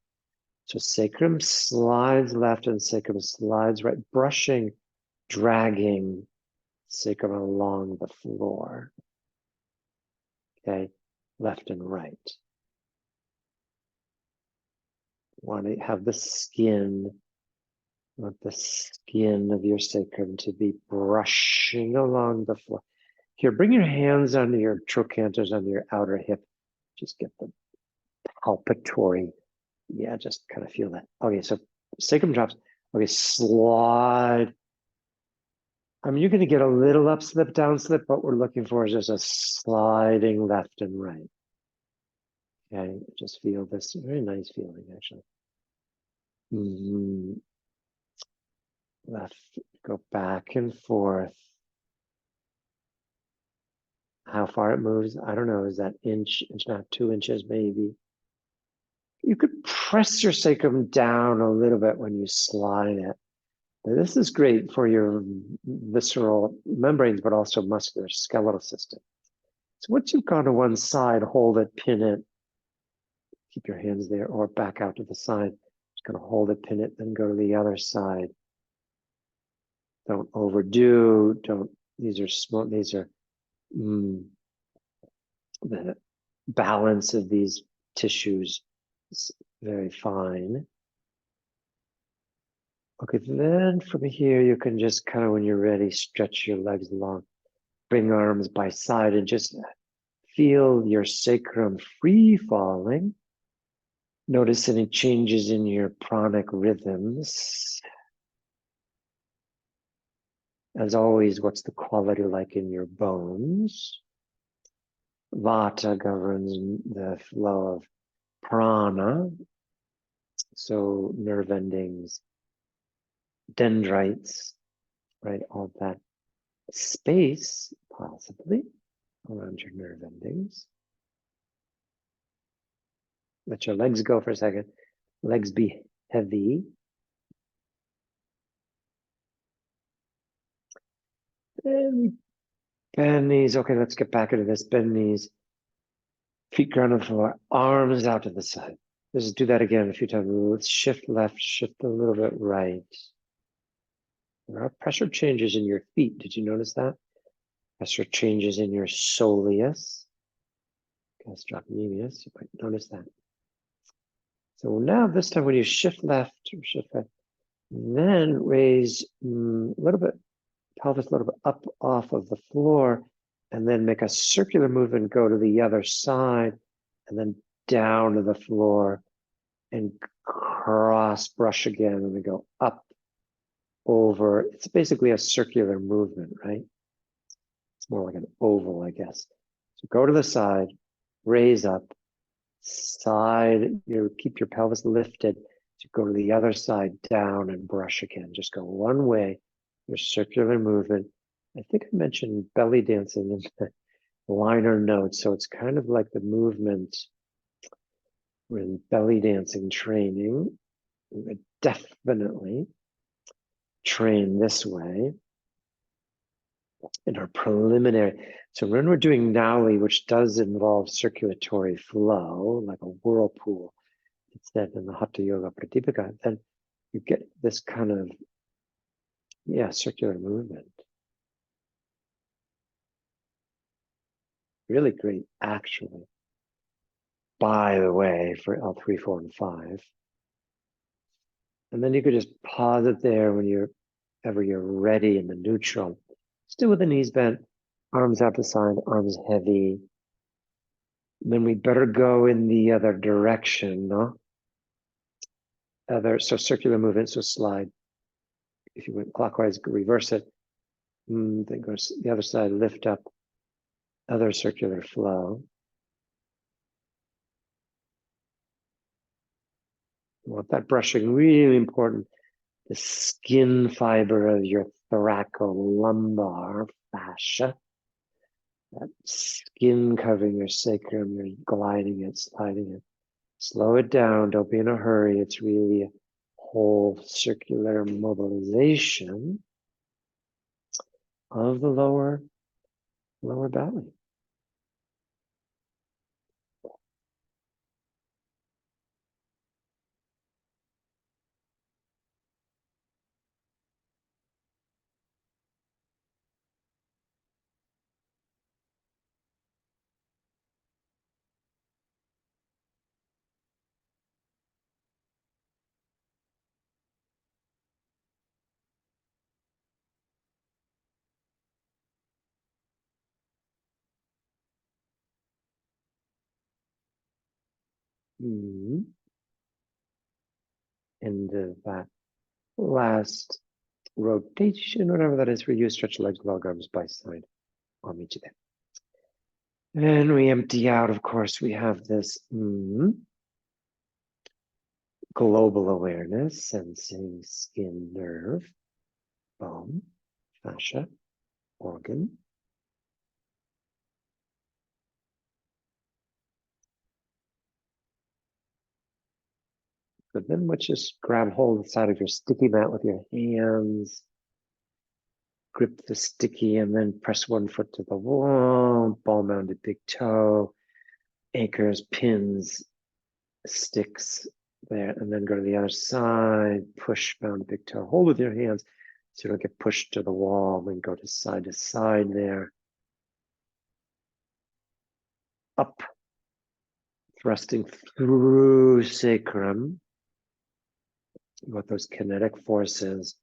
So sacrum slides left and sacrum slides right, brushing, dragging sacrum along the floor. Okay, left and right. Want to have the skin, want the skin of your sacrum to be brushing along the floor. Here, bring your hands under your trochanters, under your outer hip. Just get the palpatory. Yeah, just kind of feel that. Okay, so sacrum drops. Okay, slide. I mean, you're going to get a little up slip, down slip. What we're looking for is just a sliding left and right. Okay, just feel this. Very nice feeling, actually. Left, go back and forth. How far it moves, I don't know. Is that inch and a half, 2 inches maybe? You could press your sacrum down a little bit when you slide it. Now, this is great for your visceral membranes, but also muscular skeletal system. So once you've gone to one side, hold it, pin it, keep your hands there, or back out to the side. Just gonna hold it, pin it, then go to the other side. Don't overdo, these are small, these are the balance of these tissues is very fine. Okay, then from here, you can just kind of, when you're ready, stretch your legs long, bring arms by side and just feel your sacrum free falling. Notice any changes in your pranic rhythms. As always, what's the quality like in your bones? Vata governs the flow of prana, so nerve endings, dendrites, right? All that space, possibly, around your nerve endings. Let your legs go for a second. Legs be heavy. And bend knees. Okay, let's get back into this. Bend knees. Feet ground on the floor. Arms out to the side. Let's do that again a few times. Let's shift left, shift a little bit right. There are pressure changes in your feet. Did you notice that? Pressure changes in your soleus. Gastrocnemius. You might notice that. So now this time when you shift left or shift right, then raise a little bit, pelvis a little bit up off of the floor, and then make a circular movement, go to the other side, and then down to the floor, and cross brush again, and we go up, over. It's basically a circular movement, right? It's more like an oval, I guess. So go to the side, raise up, side, you keep your pelvis lifted. So go to the other side, down and brush again. Just go one way, your circular movement. I think I mentioned belly dancing in the liner notes. So it's kind of like the movement in belly dancing training. We would definitely train this way in our preliminary. So when we're doing Nauli, which does involve circulatory flow, like a whirlpool, instead in the Hatha Yoga Pratipika, then you get this kind of, circular movement. Really great, actually. By the way, for L3, 4, and 5. And then you could just pause it there whenever you're ready in the neutral. Still with the knees bent, arms out to side, arms heavy. And then we better go in the other direction, no? So circular movement, so slide. If you went clockwise, reverse it. Then go to the other side, lift up, other circular flow. You want that brushing really important. The skin fiber of your thoracolumbar fascia. That skin covering your sacrum, you're gliding it, sliding it. Slow it down, don't be in a hurry. It's really a whole circular mobilization of the lower belly. And that last rotation, whatever that is for you, stretch legs, log arms by side. I'll meet you there. And we empty out, of course, we have this global awareness, sensing skin, nerve, bone, fascia, organ. But then let's just grab hold of the side of your sticky mat with your hands. Grip the sticky and then press one foot to the wall, ball mounted big toe, anchors, pins, sticks there, and then go to the other side, push mounted big toe, hold with your hands so you don't get pushed to the wall, then go to side there. Up, thrusting through sacrum. You want those kinetic forces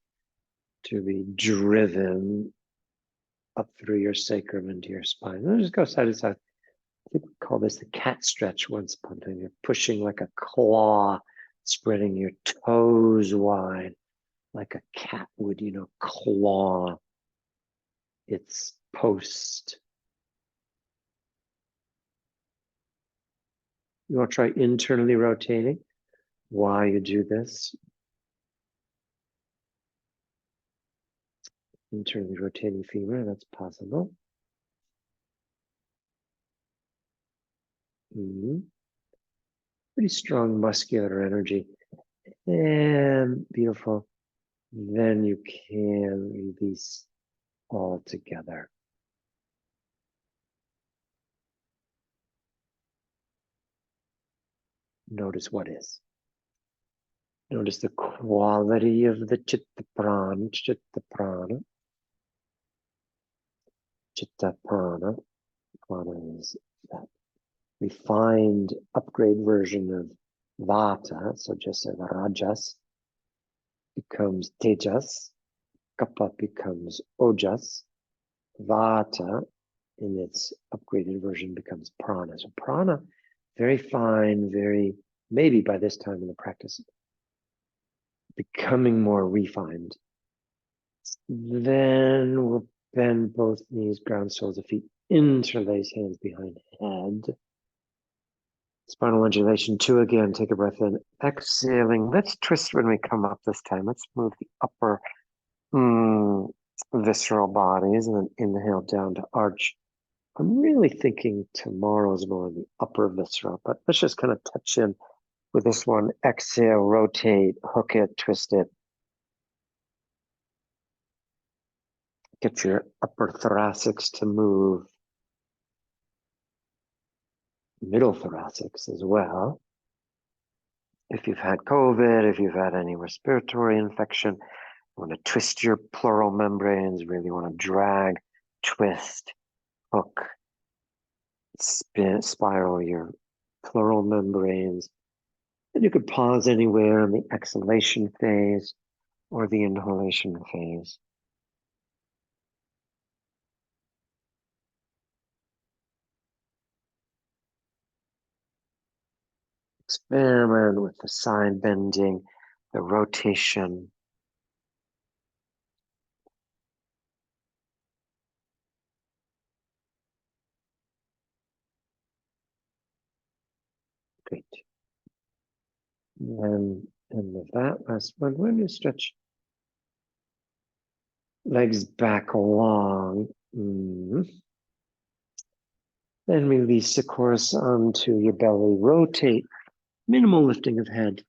to be driven up through your sacrum into your spine. Then just go side to side. I think we call this the cat stretch once upon a time. You're pushing like a claw, spreading your toes wide like a cat would, claw its post. You want to try internally rotating while you do this. Internally rotating femur, that's possible. Pretty strong muscular energy. And beautiful. Then you can release all together. Notice what is. Notice the quality of the chitta prana. Chitta prana. Prana is that refined upgrade version of vata. So just as rajas becomes tejas, kapha becomes ojas, vata in its upgraded version becomes prana. So prana, very fine, very maybe by this time in the practice, becoming more refined. Then we'll bend both knees, ground soles of feet, interlace hands behind head. Spinal undulation 2 again. Take a breath in. Exhaling. Let's twist when we come up this time. Let's move the upper visceral bodies and then inhale down to arch. I'm really thinking tomorrow's more the upper viscera, but let's just kind of touch in with this one. Exhale, rotate, hook it, twist it. Get your upper thoracics to move. Middle thoracics as well. If you've had COVID, if you've had any respiratory infection, you want to twist your pleural membranes, really want to drag, twist, hook, spin, spiral your pleural membranes. And you could pause anywhere in the exhalation phase or the inhalation phase. Experiment with the side bending, the rotation. Great. And with that last one, when you stretch legs back long, then release the chorus onto your belly. Rotate, minimal lifting of head.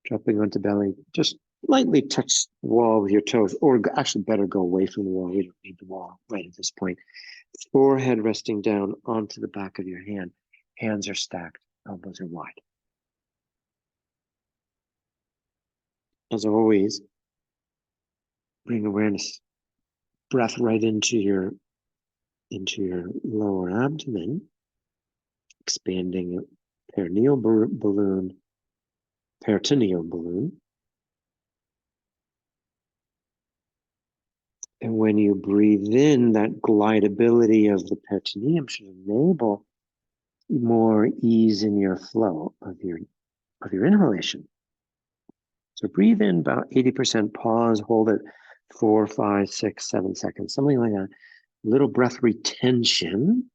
Dropping onto belly. Just lightly touch the wall with your toes, or actually better go away from the wall. We don't need the wall right at this point. Forehead resting down onto the back of your hand. Hands are stacked, elbows are wide. As always, bring awareness, breath right into your lower abdomen, expanding peritoneal balloon. And when you breathe in, that glidability of the peritoneum should enable more ease in your flow of your inhalation. So breathe in about 80%, pause, hold it 4, 5, 6, 7 seconds, something like that. Little breath retention.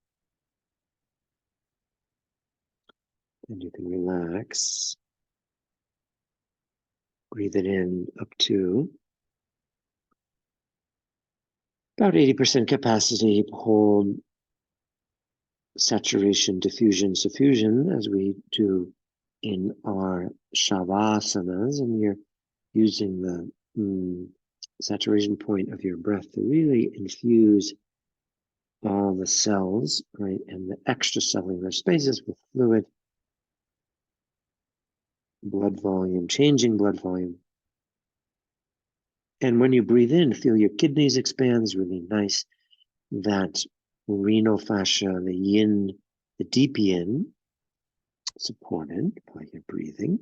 And you can relax. Breathe it in up to about 80% capacity. Hold saturation, diffusion, suffusion, as we do in our shavasanas, and you're using the saturation point of your breath to really infuse all the cells, right, and the extracellular spaces with fluid, blood volume, changing blood volume. And when you breathe in, feel your kidneys expand. It's really nice. That renal fascia, the yin, the deep yin, supported by your breathing.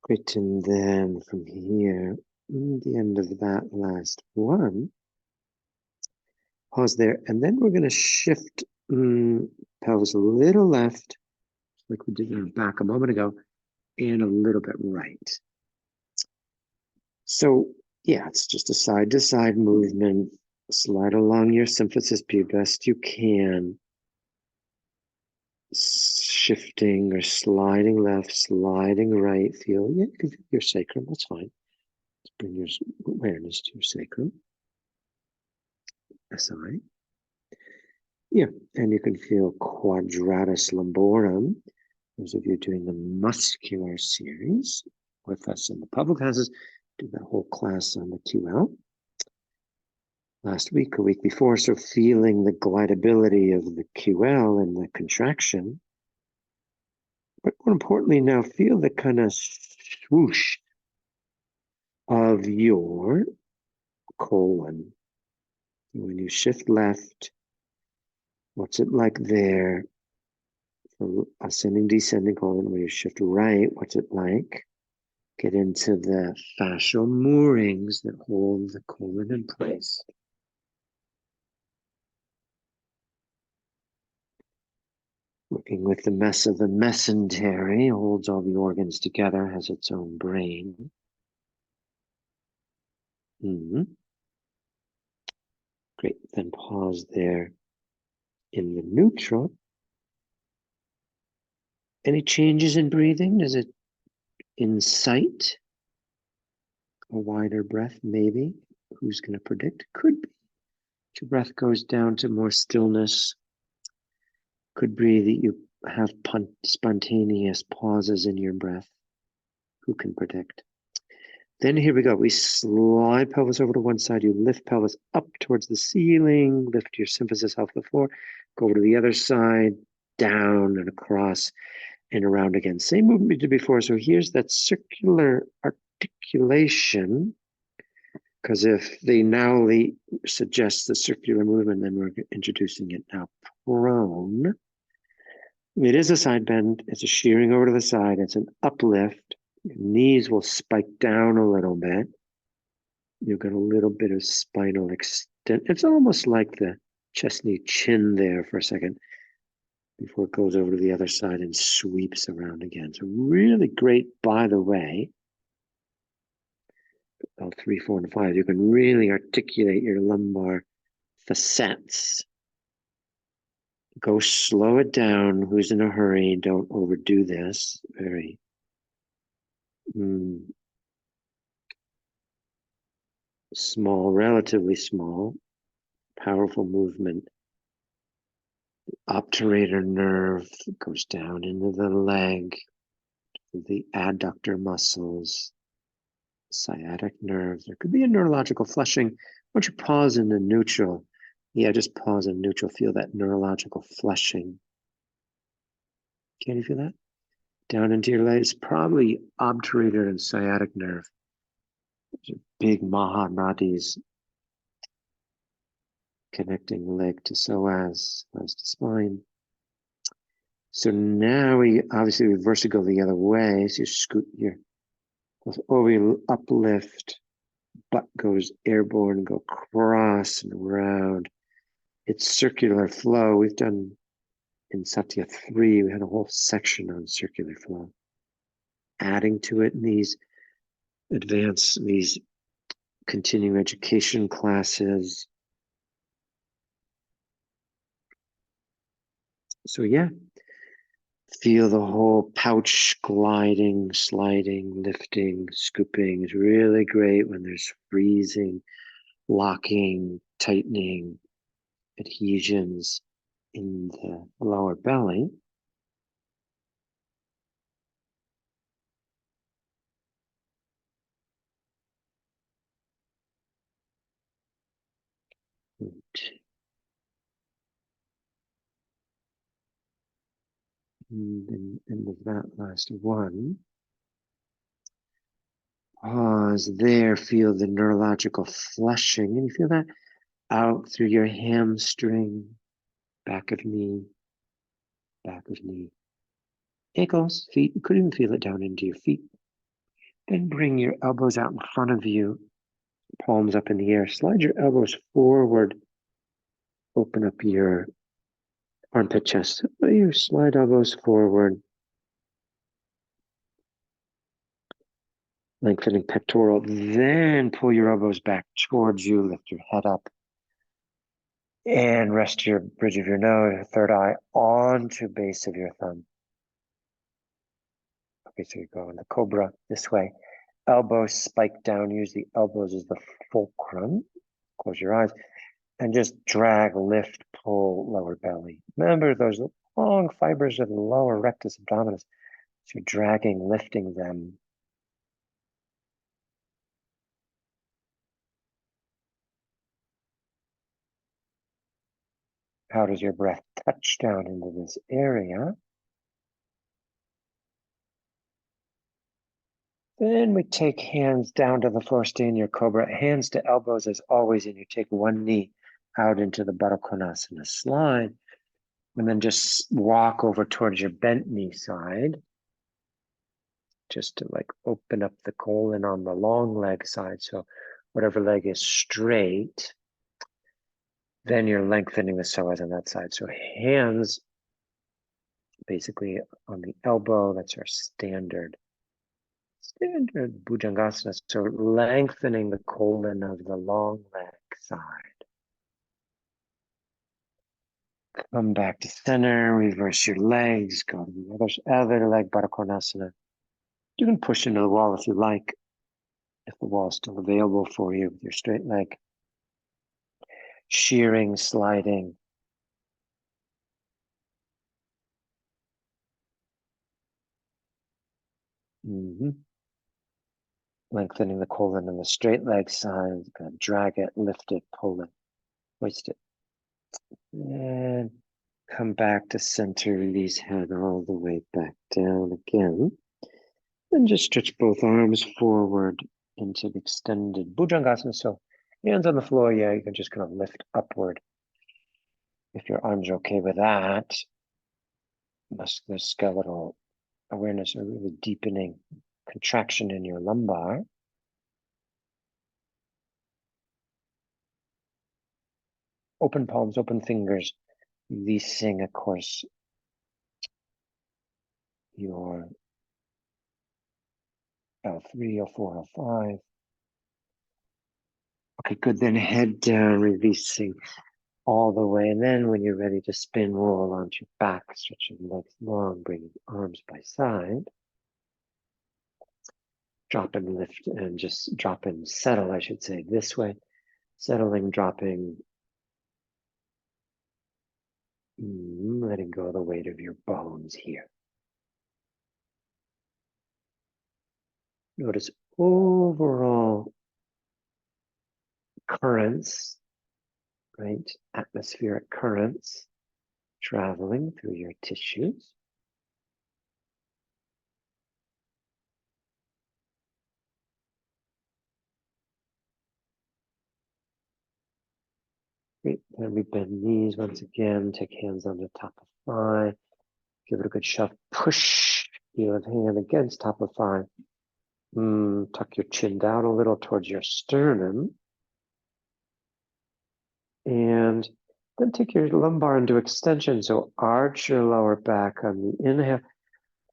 Great, and then from here, the end of that last one, pause there, and then we're going to shift pelvis a little left, like we did in the back a moment ago, and a little bit right. So yeah, it's just a side-to-side movement. Slide along your symphysis P best you can. Shifting or sliding left, sliding right. Feel, yeah, you can feel your sacrum, that's fine. Let's bring your awareness to your sacrum. SI. Yeah, and you can feel quadratus lumborum. Those of you doing the muscular series with us in the public classes, do that whole class on the QL. Last week or week before, so feeling the glidability of the QL and the contraction. But more importantly, now feel the kind of swoosh of your colon. When you shift left, what's it like there? So ascending, descending colon. When you shift right, what's it like? Get into the fascial moorings that hold the colon in place. Working with the mess of the mesentery, holds all the organs together, has its own brain. Great, then pause there in the neutral. Any changes in breathing? Does it incite a wider breath? Maybe. Who's going to predict? Could be. Your breath goes down to more stillness. Could be that you have spontaneous pauses in your breath. Who can predict? Then here we go. We slide pelvis over to one side. You lift pelvis up towards the ceiling. Lift your symphysis off the floor. Go over to the other side, down and across and around again. Same movement we did before. So here's that circular articulation. Because if the nowly suggests the circular movement, then we're introducing it now prone. It is a side bend. It's a shearing over to the side. It's an uplift. Your knees will spike down a little bit. You've got a little bit of spinal extent. It's almost like the chest knee chin there for a second before it goes over to the other side and sweeps around again. So really great, by the way. L3, 4, and 5. You can really articulate your lumbar facets. Go slow it down. Who's in a hurry? Don't overdo this. Very small, relatively small, powerful movement. Obturator nerve goes down into the leg, the adductor muscles, sciatic nerve. There could be a neurological flushing. Why don't you pause in the neutral? Yeah, just pause in neutral. Feel that neurological flushing. Can you feel that? Down into your legs, probably obturator and sciatic nerve. Those are big Mahanadis connecting leg to psoas, psoas to spine. So now we obviously reverse to go the other way. So you scoot your over, you uplift, butt goes airborne, go across and around. It's circular flow. We've done in Satya 3, we had a whole section on circular flow. Adding to it in these these continuing education classes. So yeah, feel the whole pouch gliding, sliding, lifting, scooping. Is really great when there's freezing, locking, tightening, adhesions in the lower belly. And then end of that last one. Pause there, feel the neurological flushing. And you feel that out through your hamstring, back of knee, ankles, feet. You could even feel it down into your feet. Then bring your elbows out in front of you, palms up in the air. Slide your elbows forward. Open up your armpit chest. You slide elbows forward. Lengthening pectoral. Then pull your elbows back towards you. Lift your head up. And rest your bridge of your nose, your third eye, onto base of your thumb. Okay, so you go in the cobra this way. Elbows spike down. Use the elbows as the fulcrum. Close your eyes. And just drag, lift, pull, lower belly. Remember those long fibers of the lower rectus abdominis. So you're dragging, lifting them. How does your breath touch down into this area? Then we take hands down to the floor, stay in your cobra, hands to elbows as always, and you take one knee out into the Baddha Konasana slide. And then just walk over towards your bent knee side, just to like open up the colon on the long leg side. So whatever leg is straight, then you're lengthening the psoas on that side. So hands basically on the elbow, that's our standard Bhujangasana. So lengthening the colon of the long leg side. Come back to center, reverse your legs, go to the other leg, Baddha Konasana. You can push into the wall if you like, if the wall is still available for you with your straight leg. Shearing, sliding. Lengthening the colon on the straight leg side. Kind of drag it, lift it, pull it, hoist it. And come back to center, release head all the way back down again. And just stretch both arms forward into the extended Bhujangasana. So hands on the floor, yeah, you can just kind of lift upward. If your arms are okay with that, musculoskeletal awareness, a really deepening contraction in your lumbar. Open palms, open fingers, releasing, of course, your L3, L4, L5. Okay, good. Then head down, releasing all the way. And then when you're ready to spin, roll onto your back, stretch your legs long, bring arms by side. Drop and lift and just drop and settle, I should say, this way. Settling, dropping, letting go of the weight of your bones here. Notice overall currents, right? Atmospheric currents traveling through your tissues. Great. Then we bend knees once again. Take hands on the top of thigh. Give it a good shove. Push heel of hand against top of thigh. Tuck your chin down a little towards your sternum. And then take your lumbar into extension. So arch your lower back on the inhale.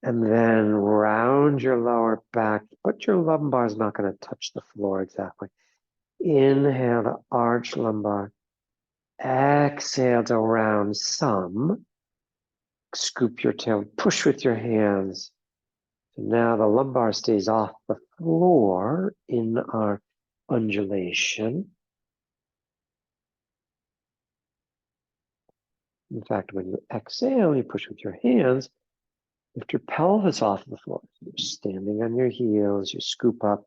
And then round your lower back. But your lumbar is not going to touch the floor exactly. Inhale to arch lumbar. Exhale to round some. Scoop your tail, push with your hands. So now the lumbar stays off the floor in our undulation. In fact, when you exhale, you push with your hands, lift your pelvis off the floor. So you're standing on your heels, you scoop up,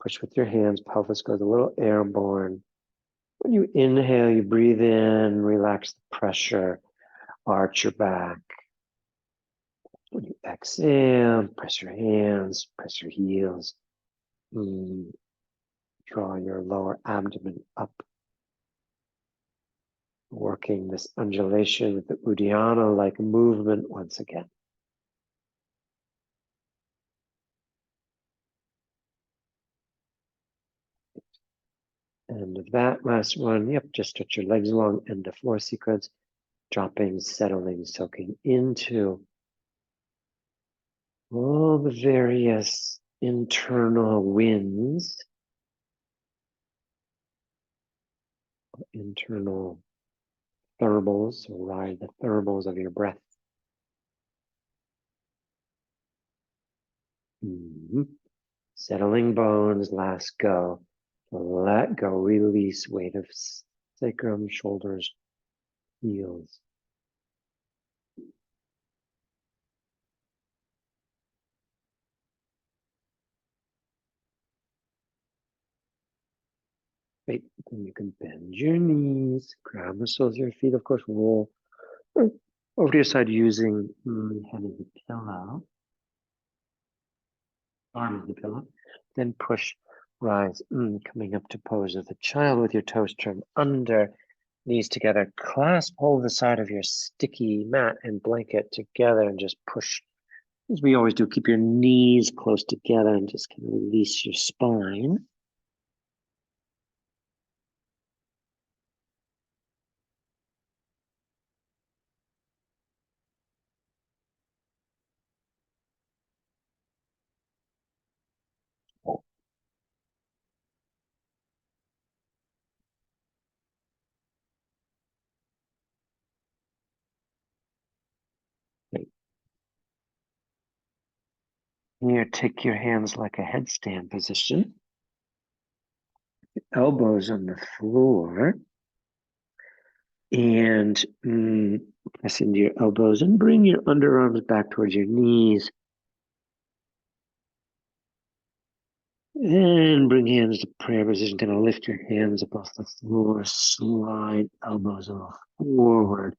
push with your hands, pelvis goes a little airborne. When you inhale, you breathe in, relax the pressure, arch your back. When you exhale, press your hands, press your heels. Draw your lower abdomen up. Working this undulation with the Uddiyana-like movement once again. End of that last one. Yep, just stretch your legs long, end of floor sequence. Dropping, settling, soaking into all the various internal winds, internal thermals, so ride the thermals of your breath. Settling bones, last go. Let go, release weight of sacrum, shoulders, heels. Great. Then you can bend your knees, ground the soles of your feet, of course, roll over to your side using head as the pillow, arm as the pillow. Then push, rise, coming up to pose of the child with your toes turned under. knees together, clasp hold the side of your sticky mat and blanket together and just push, as we always do, keep your knees close together and just kind of release your spine. Here, take your hands like a headstand position. Elbows on the floor. And press into your elbows and bring your underarms back towards your knees. And bring hands to prayer position. Kind of lift your hands above the floor. Slide elbows a little forward.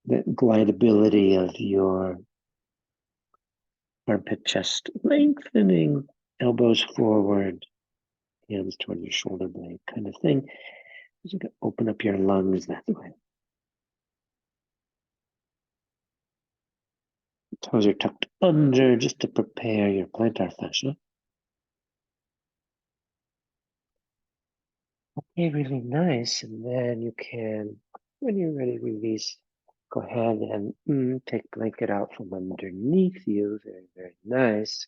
That glidability of your armpit chest lengthening, elbows forward, hands toward your shoulder blade kind of thing. You can open up your lungs that way. Toes are tucked under just to prepare your plantar fascia. Okay, really nice. And then you can, when you're ready to release, go ahead and take blanket out from underneath you. Very, very nice.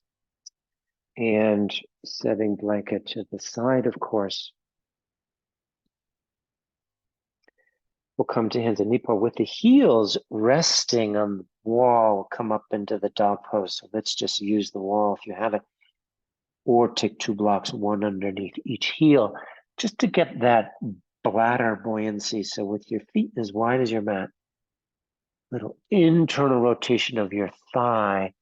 And setting blanket to the side, of course. We'll come to hands and knee pull with the heels resting on the wall. We'll come up into the dog pose. So let's just use the wall if you have it. Or take 2 blocks, one underneath each heel, just to get that bladder buoyancy. So with your feet as wide as your mat, little internal rotation of your thigh,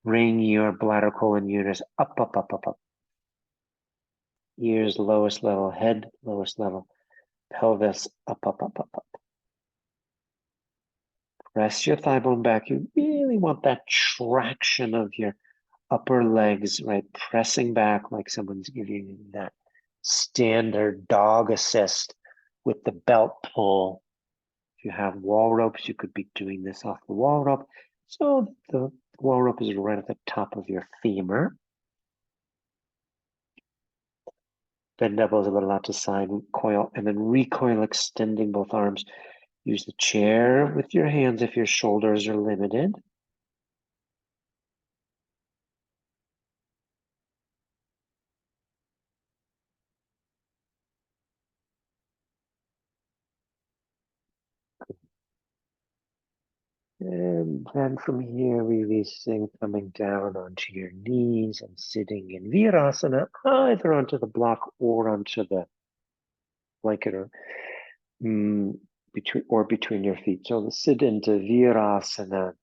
bring your bladder colon uterus up, up, up, up, up. Ears lowest level, head lowest level, pelvis up, up, up, up, up. Press your thigh bone back. You really want that traction of your upper legs, right? Pressing back like someone's giving you that standard dog assist with the belt pull. If you have wall ropes, you could be doing this off the wall rope. So the wall rope is right at the top of your femur. Bend elbows a little out to side, coil, and then recoil, extending both arms. Use the chair with your hands if your shoulders are limited. And then from here, releasing, coming down onto your knees and sitting in Virasana, either onto the block or onto the blanket or between your feet. So sit into Virasana.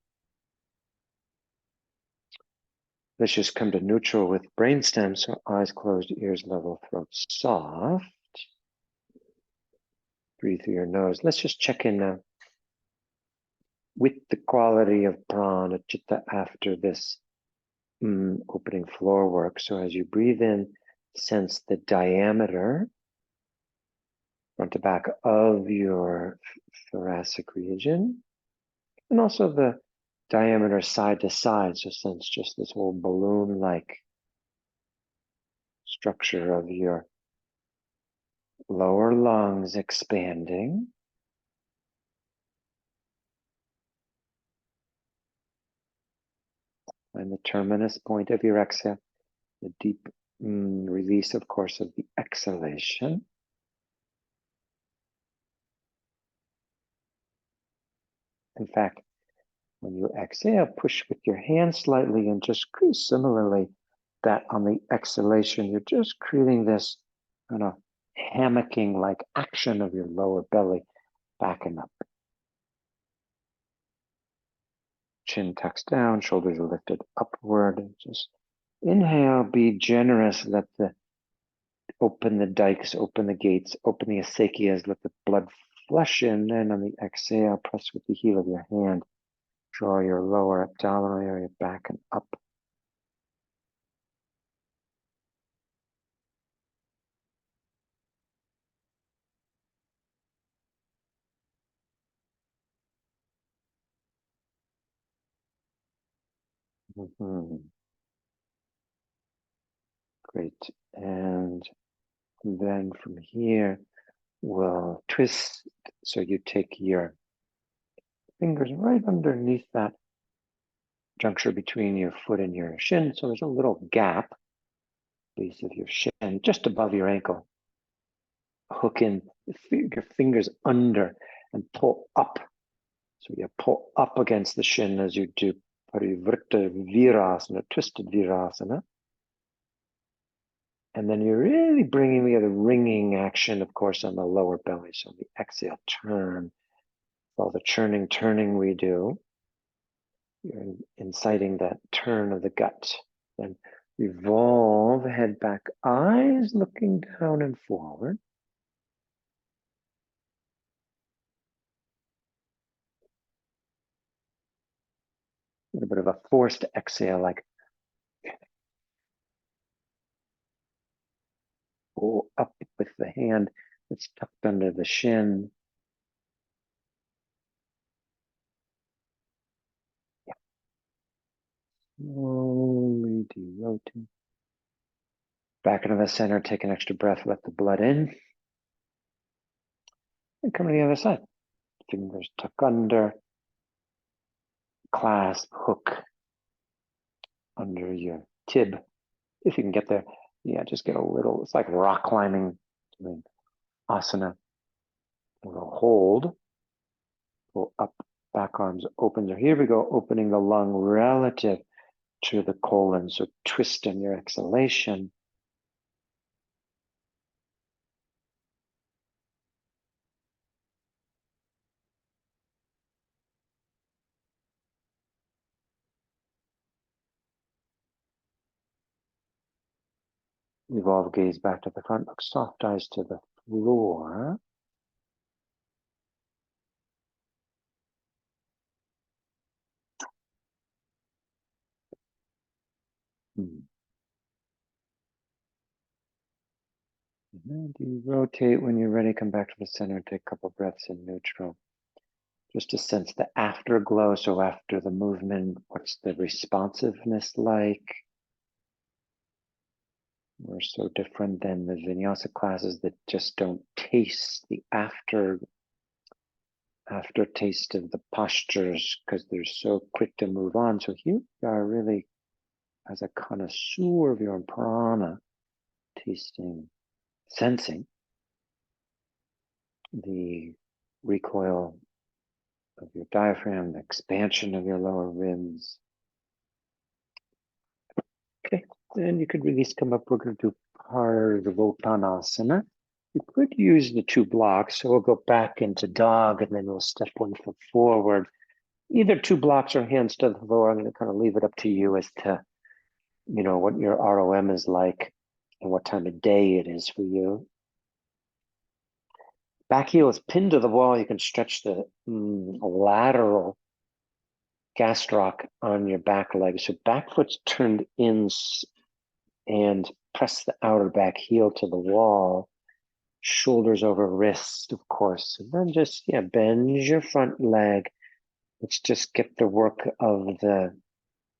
Let's just come to neutral with brainstem. So eyes closed, ears level, throat soft. Breathe through your nose. Let's just check in now with the quality of prana, chitta after this opening floor work. So as you breathe in, sense the diameter front to back of your thoracic region, and also the diameter side to side. So sense just this whole balloon-like structure of your lower lungs expanding. And the terminus point of your exhale, the deep release, of course, of the exhalation. In fact, when you exhale, push with your hand slightly and just similarly that on the exhalation, you're just creating this kind of hammocking like action of your lower belly back and up. Chin tucks down, shoulders are lifted upward. And just inhale, be generous, let open the dikes, open the gates, open the asakias, let the blood flush in. And on the exhale, press with the heel of your hand. Draw your lower abdominal area back and up. Great. And then from here, we'll twist. So you take your fingers right underneath that juncture between your foot and your shin. So there's a little gap, base of your shin, just above your ankle. Hook in your fingers under and pull up. So you pull up against the shin as you do Parivrtta Virasana, twisted Virasana. And then you're really bringing the ringing action, of course, on the lower belly. So the exhale, turn. All the churning, turning we do, you're inciting that turn of the gut. Then revolve, head back, eyes looking down and forward. A little bit of a forced exhale, like pull up with the hand that's tucked under the shin. Slowly derotate. Back into the center, take an extra breath, let the blood in. And come to the other side. Fingers tuck under, clasp, hook under your tib. If you can get there, yeah, just get a little, it's like rock climbing, doing asana. A little hold, pull up, back arms open. So here we go, opening the lung relative to the colon. So twist in your exhalation. Evolve, gaze back to the front, look soft eyes to the floor. And then you rotate when you're ready, come back to the center, take a couple breaths in neutral. Just to sense the afterglow. So after the movement, what's the responsiveness like? We're so different than the vinyasa classes that just don't taste the aftertaste of the postures because they're so quick to move on. So here you are really as a connoisseur of your own prana, tasting, sensing the recoil of your diaphragm, the expansion of your lower ribs. Okay, then you could release, come up. We're going to do Pardvottanasana. You could use the two blocks, so we'll go back into dog and then we'll step one foot forward. Either two blocks or hands to the floor. I'm going to kind of leave it up to you as to, you know, what your ROM is like and what time of day it is for you. Back heel is pinned to the wall. You can stretch the lateral gastroc on your back leg. So back foot's turned in and press the outer back heel to the wall. Shoulders over wrist, of course. And then just, yeah, bend your front leg. Let's just get the work of the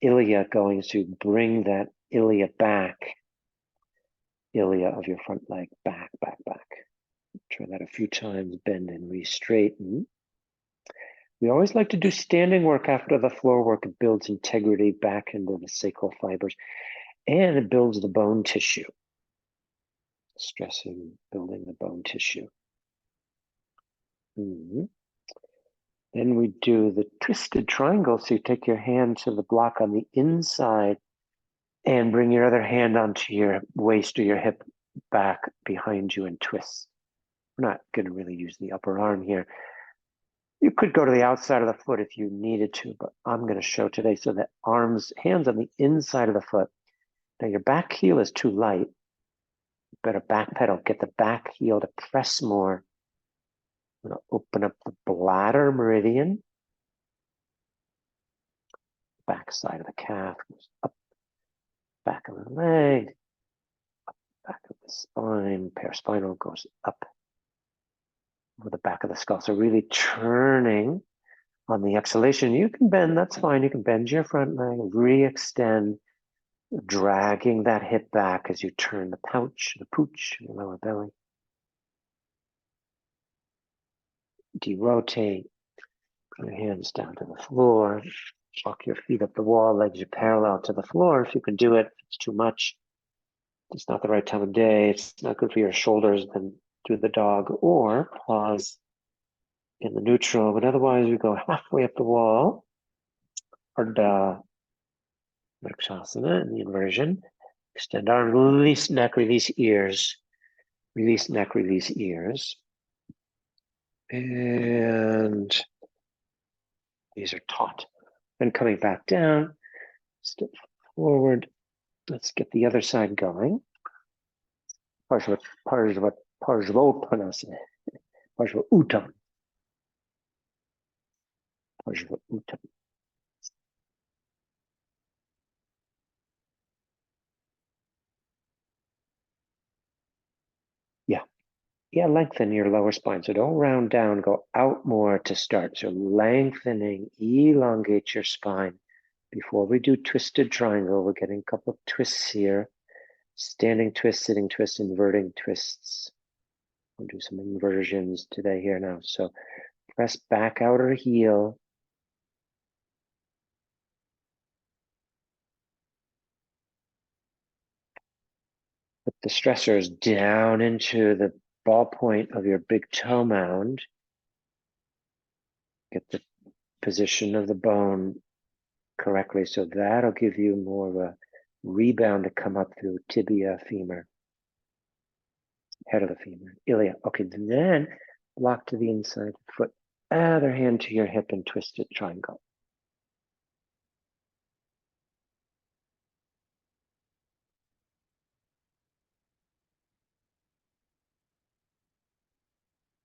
ilia going. So you bring that ilia back. Ilia of your front leg back, back, back. Try that a few times, bend and re-straighten. We always like to do standing work after the floor work. It builds integrity back into the sacral fibers and it builds the bone tissue. Stressing, building the bone tissue. Then we do the twisted triangle. So you take your hand to the block on the inside and bring your other hand onto your waist or your hip back behind you and twist. We're not going to really use the upper arm here. You could go to the outside of the foot if you needed to, but I'm going to show today so that hands on the inside of the foot. Now your back heel is too light. You better backpedal, get the back heel to press more. I'm going to open up the bladder meridian. Back side of the calf goes up, back of the leg, up, back of the spine, paraspinal goes up over the back of the skull. So really churning On the exhalation, you can bend, that's fine. You can bend your front leg, re-extend, dragging that hip back as you turn the pooch, your lower belly. De-rotate, put your hands down to the floor, walk your feet up the wall, legs are parallel to the floor. If you can do it, if it's too much, it's not the right time of day, it's not good for your shoulders, then do the dog or pause in the neutral. But otherwise, we go halfway up the wall, Ardha Vrikshasana in the inversion. Extend arms, release neck, release ears. Release neck, release ears. And these are taut. Then coming back down, step forward. Let's get the other side going. Parshvottanasana. Parshvottanam. Parshvottanam. Yeah, lengthen your lower spine. So don't round down, go out more to start. So lengthening, elongate your spine. Before we do twisted triangle, we're getting a couple of twists here. Standing twist, sitting twist, inverting twists. We'll do some inversions today here now. So press back outer heel. Put the stressors down into the ball point of your big toe mound. Get the position of the bone correctly. So that'll give you more of a rebound to come up through tibia, femur, head of the femur, ilia. Okay, then block to the inside foot. Other hand to your hip and twist it, triangle.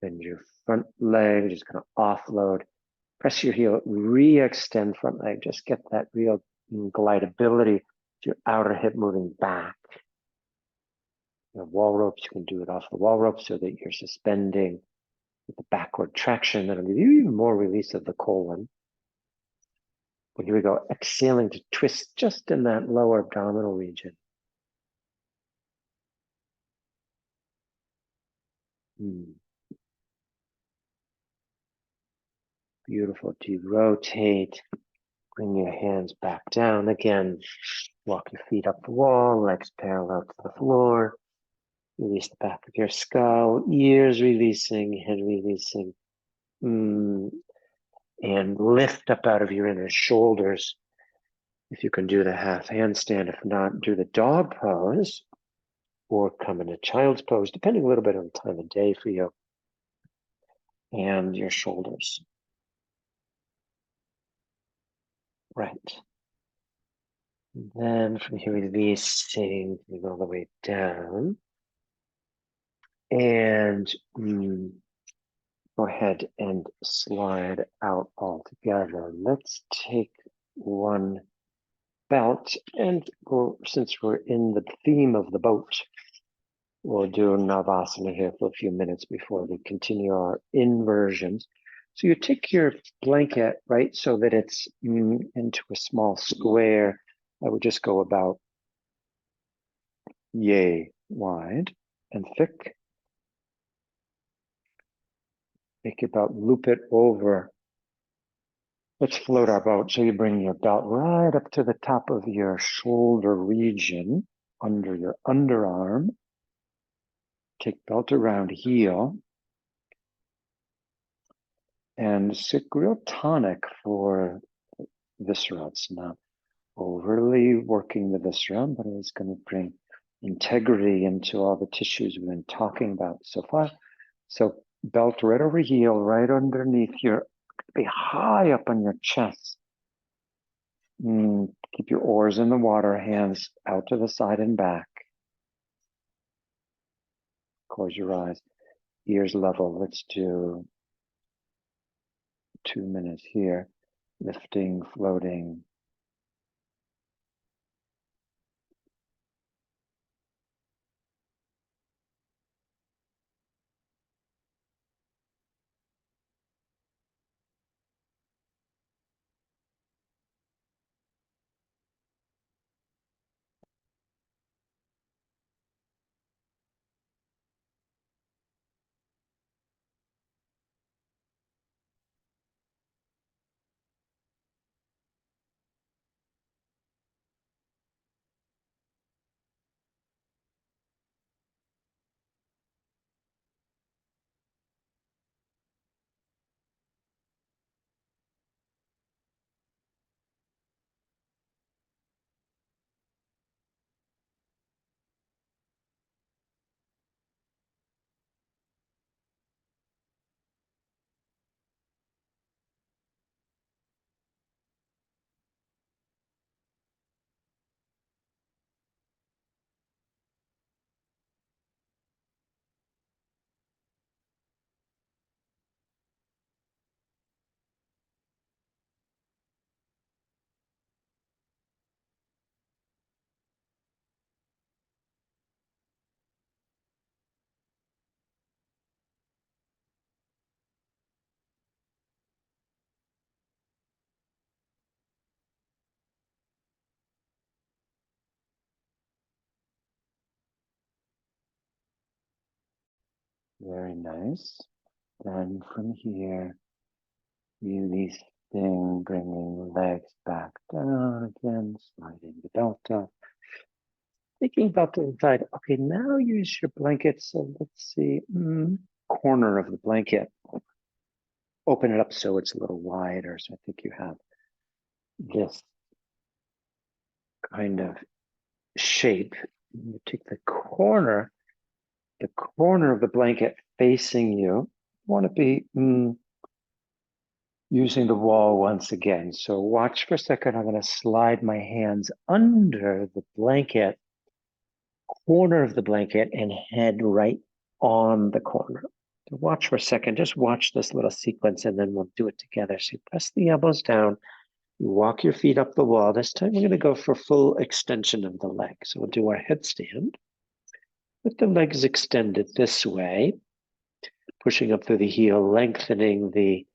Bend your front leg, just kind of offload. Press your heel, re-extend front leg. Just get that real glidability to your outer hip moving back. You know, wall ropes, you can do it off the wall rope so that you're suspending with the backward traction. That'll give you even more release of the colon. But here we go, exhaling to twist just in that lower abdominal region. Beautiful. To rotate, bring your hands back down again. Walk your feet up the wall, legs parallel to the floor. Release the back of your skull, ears releasing, head releasing. And lift up out of your inner shoulders. If you can do the half handstand, if not, do the dog pose or come in a child's pose, depending a little bit on the time of day for you and your shoulders. Right. Then from here, releasing, moving all the way down. And go ahead and slide out all together. Let's take one belt and since we're in the theme of the boat, we'll do Navasana here for a few minutes before we continue our inversions. So you take your blanket, right, so that it's into a small square. I would just go about yay wide and thick. Make your belt, loop it over. Let's float our boat. So you bring your belt right up to the top of your shoulder region, under your underarm. Take belt around heel. And sit real tonic for viscera. It's not overly working the viscera, but it's going to bring integrity into all the tissues we've been talking about so far. So belt right over heel, right underneath your, be high up on your chest. Keep your oars in the water, hands out to the side and back. Close your eyes, ears level. Let's do 2 minutes here. Lifting, floating. Very nice. Then from here, really sting, bringing legs back down again, sliding the belt up. Taking belt inside. Okay, now use your blanket. So let's see, corner of the blanket. Open it up so it's a little wider. So I think you have this kind of shape. You take the corner of the blanket facing you. You want to be using the wall once again. So watch for a second. I'm going to slide my hands under the blanket, corner of the blanket, and head right on the corner. So watch for a second. Just watch this little sequence and then we'll do it together. So you press the elbows down. You walk your feet up the wall. This time we're going to go for full extension of the leg. So we'll do our headstand with the legs extended this way, pushing up through the heel, lengthening the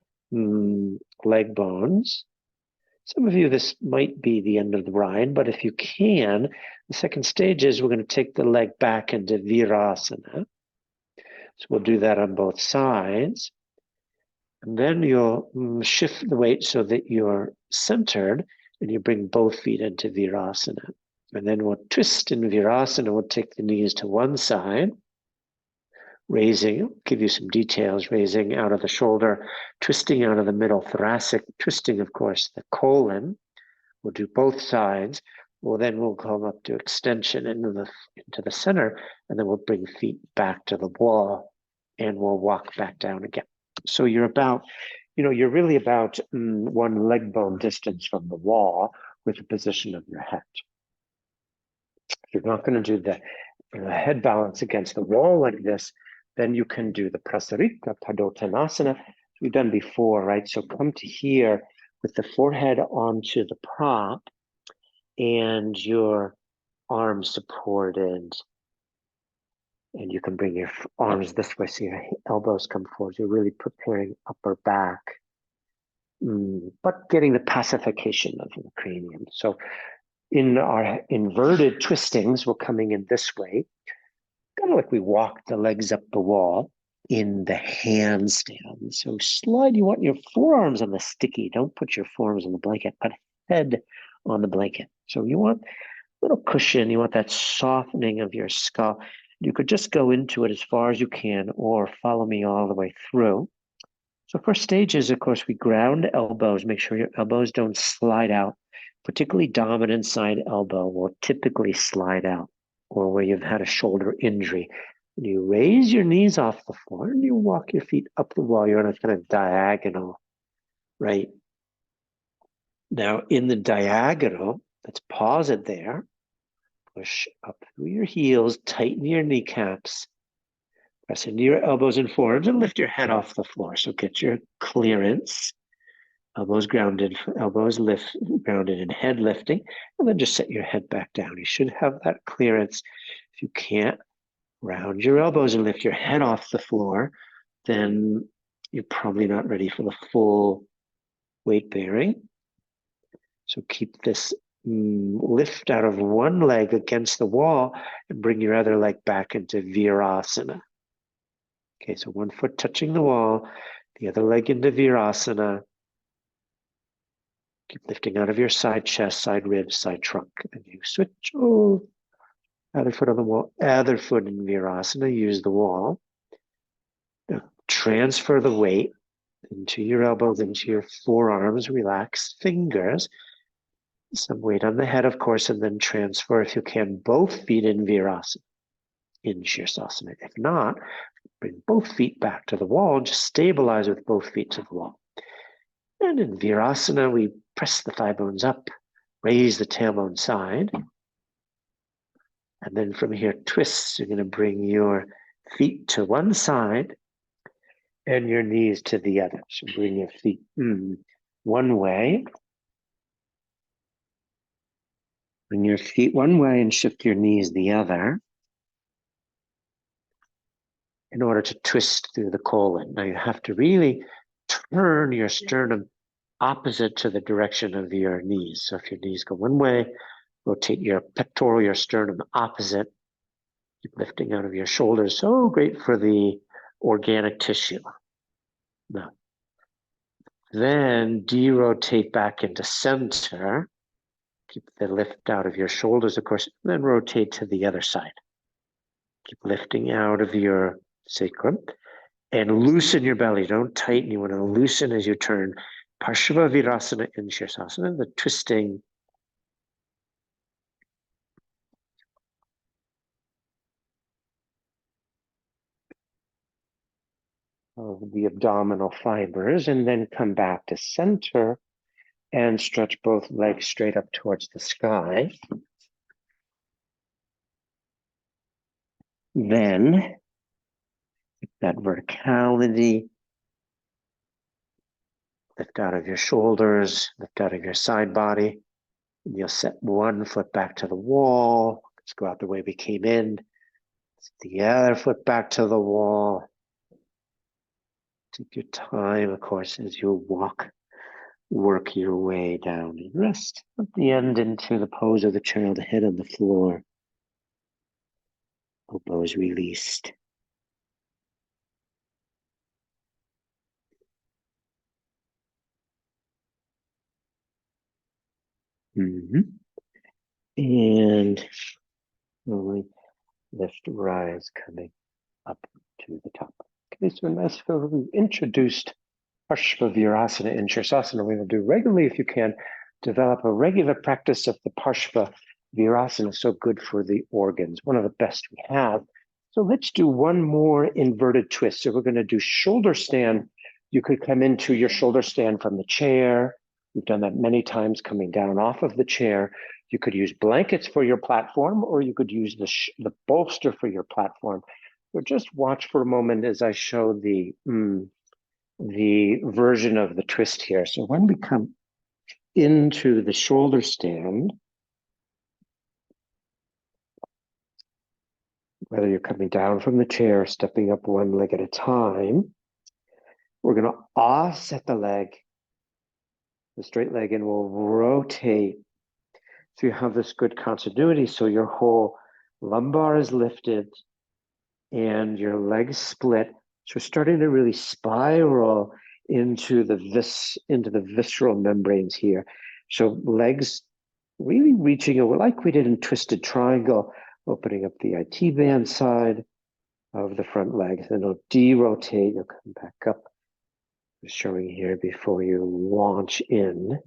leg bones. Some of you, this might be the end of the ride, but if you can, the second stage is we're going to take the leg back into Virasana. So we'll do that on both sides. And then you'll shift the weight so that you're centered and you bring both feet into Virasana. And then we'll twist in Virasana. We'll take the knees to one side, raising, give you some details, raising out of the shoulder, twisting out of the middle thoracic, twisting, of course, the colon. We'll do both sides. Well, then we'll come up to extension into the center, and then we'll bring feet back to the wall, and we'll walk back down again. So you're about, you're really about one leg bone distance from the wall with the position of your head. If you're not going to do the head balance against the wall like this, then you can do the Prasarita Padottanasana we've done before, right? So come to here with the forehead onto the prop and your arms supported. And you can bring your arms this way so your elbows come forward. You're really preparing upper back, but getting the pacification of the cranium. So in our inverted twistings, we're coming in this way, kind of like we walk the legs up the wall in the handstand. So slide, you want your forearms on the sticky. Don't put your forearms on the blanket, but head on the blanket. So you want a little cushion. You want that softening of your skull. You could just go into it as far as you can or follow me all the way through. So first stage is, of course, we ground elbows. Make sure your elbows don't slide out. Particularly dominant side elbow will typically slide out, or where you've had a shoulder injury. And you raise your knees off the floor and you walk your feet up the wall. You're on a kind of diagonal, right? Now in the diagonal, let's pause it there. Push up through your heels, tighten your kneecaps, press into your elbows and forearms and lift your head off the floor. So get your clearance. Elbows grounded, elbows grounded and head lifting, and then just set your head back down. You should have that clearance. If you can't, round your elbows and lift your head off the floor, then you're probably not ready for the full weight bearing. So keep this lift out of one leg against the wall and bring your other leg back into Virasana. Okay, so one foot touching the wall, the other leg into Virasana. Keep lifting out of your side chest, side ribs, side trunk. And you switch, other foot on the wall, other foot in Virasana, use the wall. Now, transfer the weight into your elbows, into your forearms, relax fingers. Some weight on the head, of course, and then transfer, if you can, both feet in Virasana, in Shirsasana. If not, bring both feet back to the wall, just stabilize with both feet to the wall. And in Virasana, we press the thigh bones up, raise the tailbone side. And then from here, twists. You're going to bring your feet to one side and your knees to the other. So bring your feet one way. Bring your feet one way and shift your knees the other in order to twist through the colon. Now you have to really turn your sternum opposite to the direction of your knees. So if your knees go one way, rotate your pectoral, your sternum opposite. Keep lifting out of your shoulders. So great for the organic tissue. Now, then derotate back into center. Keep the lift out of your shoulders, of course, and then rotate to the other side. Keep lifting out of your sacrum and loosen your belly. Don't tighten. You want to loosen as you turn. Parshva Virasana in Shirsasana, the twisting. Of the abdominal fibers, and then come back to center and stretch both legs straight up towards the sky. Then that verticality, lift out of your shoulders, lift out of your side body. And you'll set one foot back to the wall. Let's go out the way we came in. Set the other foot back to the wall. Take your time, of course, as you work your way down and rest at the end into the pose of the child, head on the floor. Elbows released. And slowly lift, rise, coming up to the top. Okay, so nice. So we've introduced Parshva Virasana in Shirsasana. We will do regularly if you can. Develop a regular practice of the Parshva Virasana. So good for the organs. One of the best we have. So let's do one more inverted twist. So we're going to do shoulder stand. You could come into your shoulder stand from the chair. We've done that many times, coming down off of the chair. You could use blankets for your platform, or you could use the bolster for your platform. So just watch for a moment as I show the version of the twist here. So when we come into the shoulder stand, whether you're coming down from the chair, stepping up one leg at a time, we're going to offset the leg, the straight leg, and we'll rotate. So you have this good continuity. So your whole lumbar is lifted and your legs split. So we're starting to really spiral into the visceral membranes here. So legs really reaching over like we did in twisted triangle, opening up the IT band side of the front leg. Then it'll derotate. You'll come back up. I'm showing here before you launch in,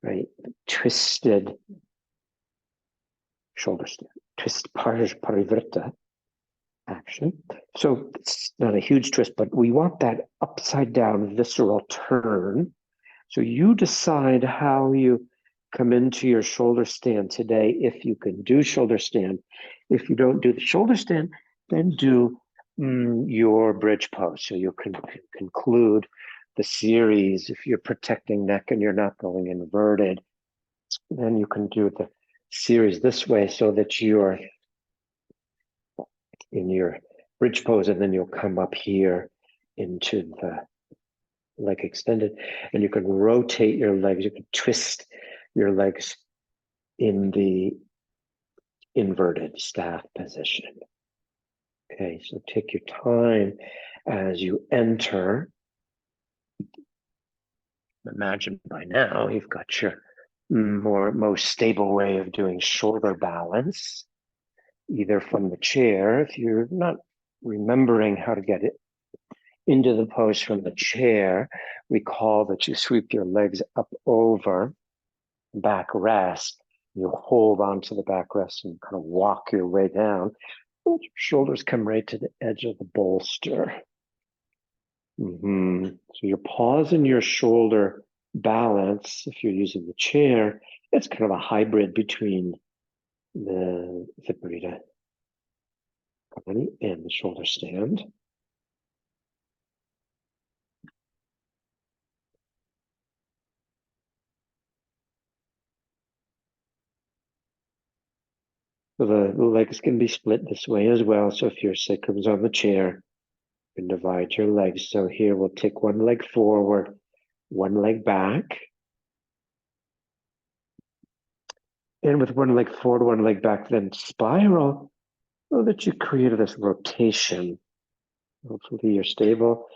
right? Twisted shoulder stand, twist parivrtta action. So it's not a huge twist, but we want that upside down visceral turn. So you decide how you come into your shoulder stand today, if you can do shoulder stand. If you don't do the shoulder stand, then do your bridge pose. So you can conclude the series. If you're protecting neck and you're not going inverted, then you can do the series this way so that you're in your bridge pose, and then you'll come up here into the leg extended, and you can rotate your legs. You can twist your legs in the inverted staff position. Okay, so take your time as you enter. Imagine by now you've got your most stable way of doing shoulder balance, either from the chair. If you're not remembering how to get it into the pose from the chair, recall that you sweep your legs up over backrest. You hold onto the backrest and kind of walk your way down. Let your shoulders come right to the edge of the bolster. So you're pausing your shoulder balance. If you're using the chair, it's kind of a hybrid between the Viparita and the shoulder stand. So the legs can be split this way as well. So if your sacrum's on the chair, you can divide your legs. So here we'll take one leg forward, one leg back. And with one leg forward, one leg back, then spiral so that you create this rotation Hopefully you're stable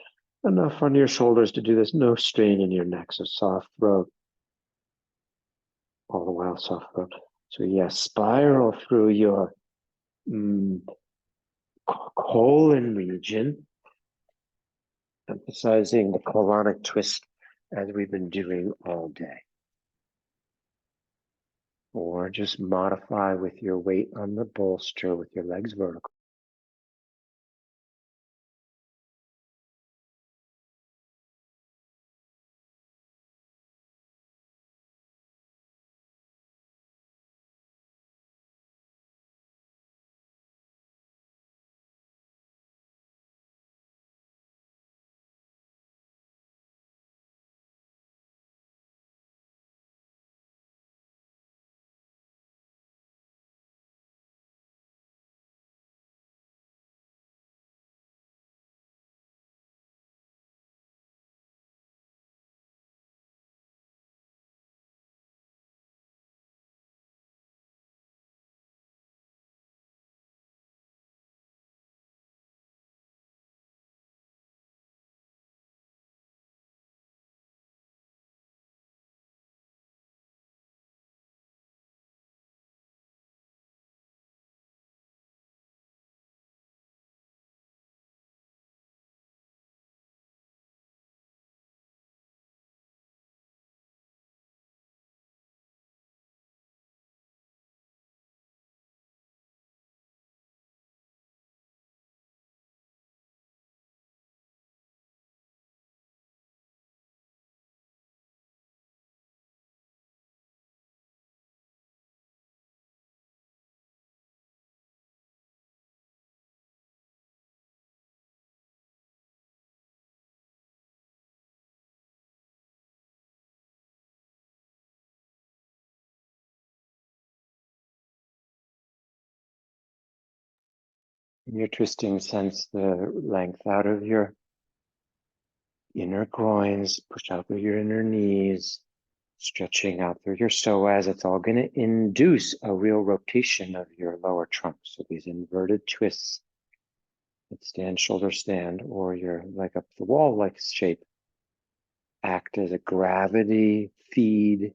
enough on your shoulders to do this. No strain in your neck, so soft throat. All the while soft throat. So yes, spiral through your colon region, emphasizing the colonic twist as we've been doing all day. Or just modify with your weight on the bolster with your legs vertical. In your twisting, sense the length out of your inner groins, push out through your inner knees, stretching out through your psoas. It's all going to induce a real rotation of your lower trunk. So these inverted twists that stand, shoulder stand, or your leg up the wall like shape act as a gravity feed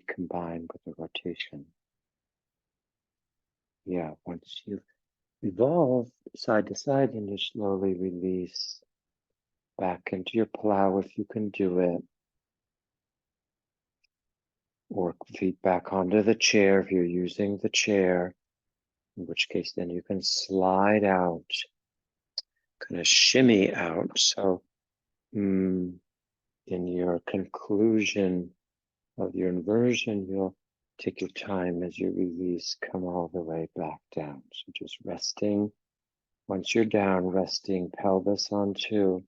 combined with the rotation. Yeah, once you've evolved side to side, and you slowly release back into your plow if you can do it. Or feet back onto the chair if you're using the chair, in which case then you can slide out, kind of shimmy out. So in your conclusion of your inversion, you'll take your time as you release, come all the way back down. So just resting. Once you're down, resting pelvis onto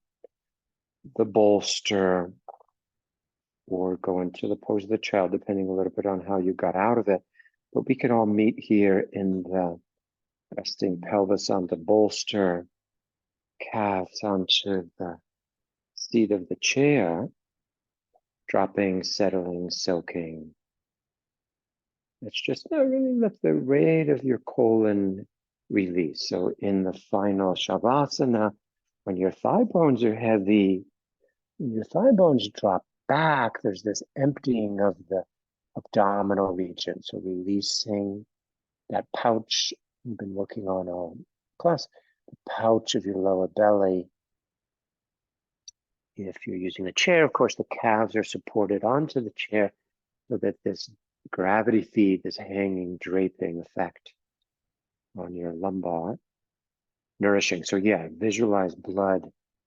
the bolster, or go into the pose of the child, depending a little bit on how you got out of it. But we can all meet here in the resting pelvis on the bolster, calves onto the seat of the chair, dropping, settling, soaking. Let's just really let the rate of your colon release. So in the final Shavasana, when your thigh bones are heavy, when your thigh bones drop back, there's this emptying of the abdominal region. So releasing that pouch you've been working on all class, the pouch of your lower belly. If you're using a chair, of course, the calves are supported onto the chair so that this gravity feed, this hanging, draping effect on your lumbar, nourishing. So yeah, visualize blood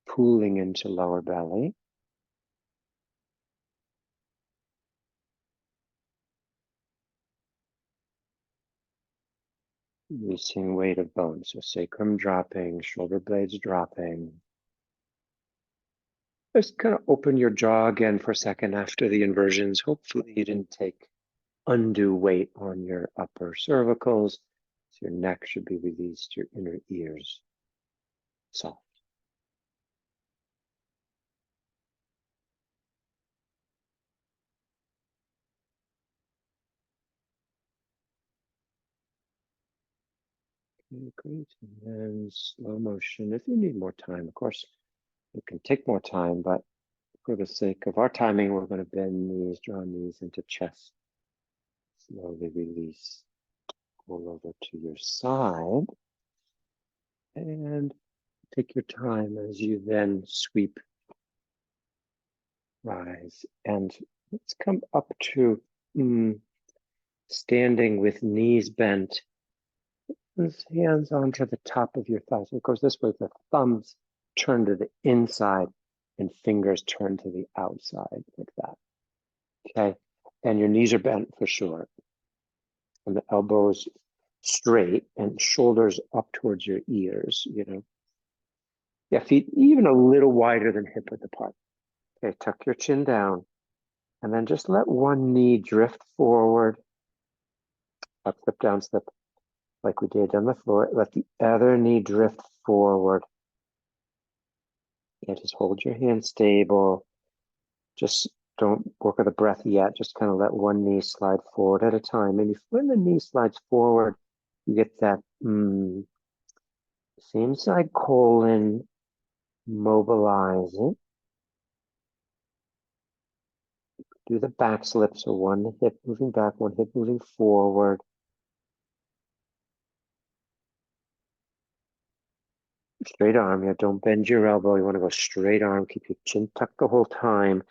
pooling into lower belly. Releasing weight of bones. So sacrum dropping, shoulder blades dropping. Just kind of open your jaw again for a second after the inversions. Hopefully you didn't take undue weight on your upper cervicals. So your neck should be released, your inner ears soft. Okay, great. And then slow motion. If you need more time, of course, you can take more time, but for the sake of our timing, we're going to bend knees, draw knees into chest. Slowly release. Roll over to your side. And take your time as you then sweep, rise. And let's come up to standing with knees bent. With hands onto the top of your thighs. It goes this way, the thumbs turn to the inside and fingers turn to the outside like that. Okay. And your knees are bent for sure. And the elbows straight and shoulders up towards your ears, you know. Yeah, feet even a little wider than hip width apart. Okay, tuck your chin down. And then just let one knee drift forward. Up, slip, down, slip. Like we did on the floor. Let the other knee drift forward. Yeah, just hold your hand stable. Just don't work with the breath yet. Just kind of let one knee slide forward at a time. And when the knee slides forward, you get that same side colon mobilizing. Do the back slip. So one hip moving back, one hip moving forward. Straight arm. Yeah, don't bend your elbow. You want to go straight arm. Keep your chin tucked the whole time.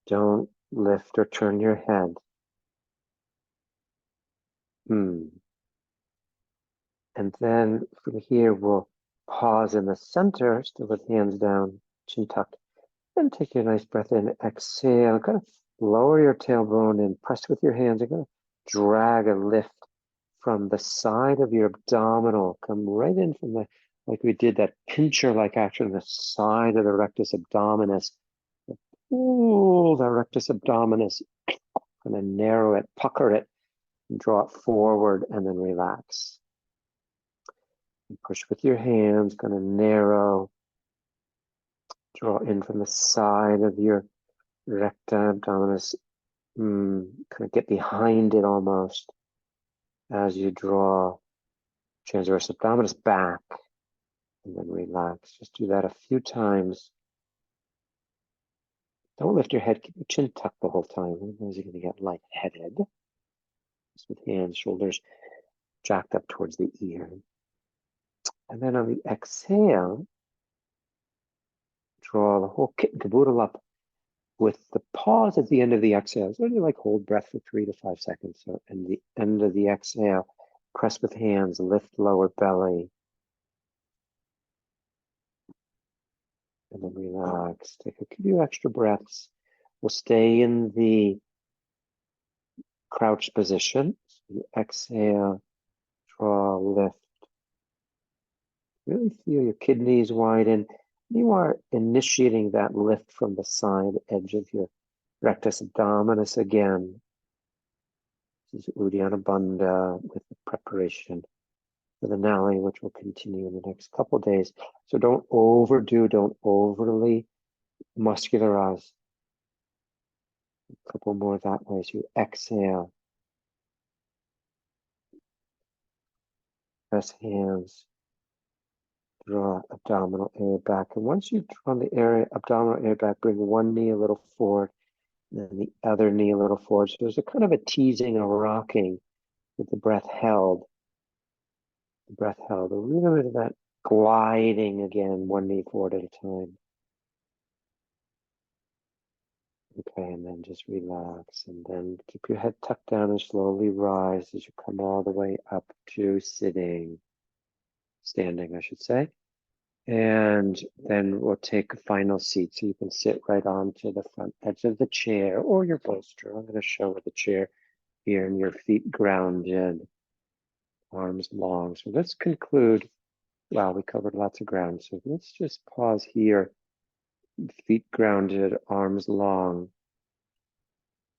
Don't lift or turn your head. And then from here, we'll pause in the center, still with hands down, chin tucked. Then take a nice breath in. Exhale. Kind of lower your tailbone and press with your hands. You're going to drag a lift from the side of your abdominal. Come right in from the, like we did that pincher-like action on the side of the rectus abdominis. Pull the rectus abdominis. Kind of narrow it, pucker it, and draw it forward, and then relax. And push with your hands, kind of narrow. Draw in from the side of your recta abdominis. Kind of get behind it almost as you draw transverse abdominis back. And then relax. Just do that a few times. Don't lift your head. Keep your chin tucked the whole time. Otherwise, you're going to get lightheaded. Just with hands, shoulders jacked up towards the ear. And then on the exhale, draw the whole kit and caboodle up with the pause at the end of the exhale. So you like hold breath for 3 to 5 seconds. So at the end of the exhale, press with hands, lift lower belly. And then relax. Take a few extra breaths. We'll stay in the crouch position. So you exhale, draw, lift. Really feel your kidneys widen. You are initiating that lift from the side edge of your rectus abdominis again. This is Uddiyana Bandha with the preparation for the Nali, which will continue in the next couple of days. So don't overdo, don't overly muscularize. A couple more that way. So you exhale. Press hands. Draw abdominal area back. And once you've drawn the abdominal area back, bring one knee a little forward, and then the other knee a little forward. So there's a kind of a teasing, a rocking with the breath held. The breath held. A little bit of that gliding again, one knee forward at a time. Okay, and then just relax. And then keep your head tucked down and slowly rise as you come all the way up to sitting. Standing, I should say. And then we'll take a final seat. So you can sit right onto the front edge of the chair or your bolster. I'm going to show with the chair here, and your feet grounded, arms long. So let's conclude. Wow, we covered lots of ground. So let's just pause here. Feet grounded, arms long,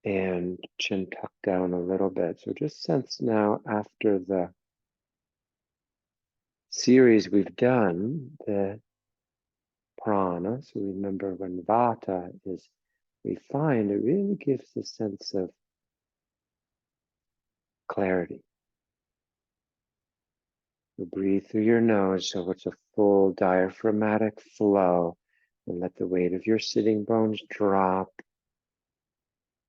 and chin tucked down a little bit. So just sense now, after the series we've done, the prana. So remember, when vata is refined, it really gives a sense of clarity. So breathe through your nose so it's a full diaphragmatic flow, and let the weight of your sitting bones drop.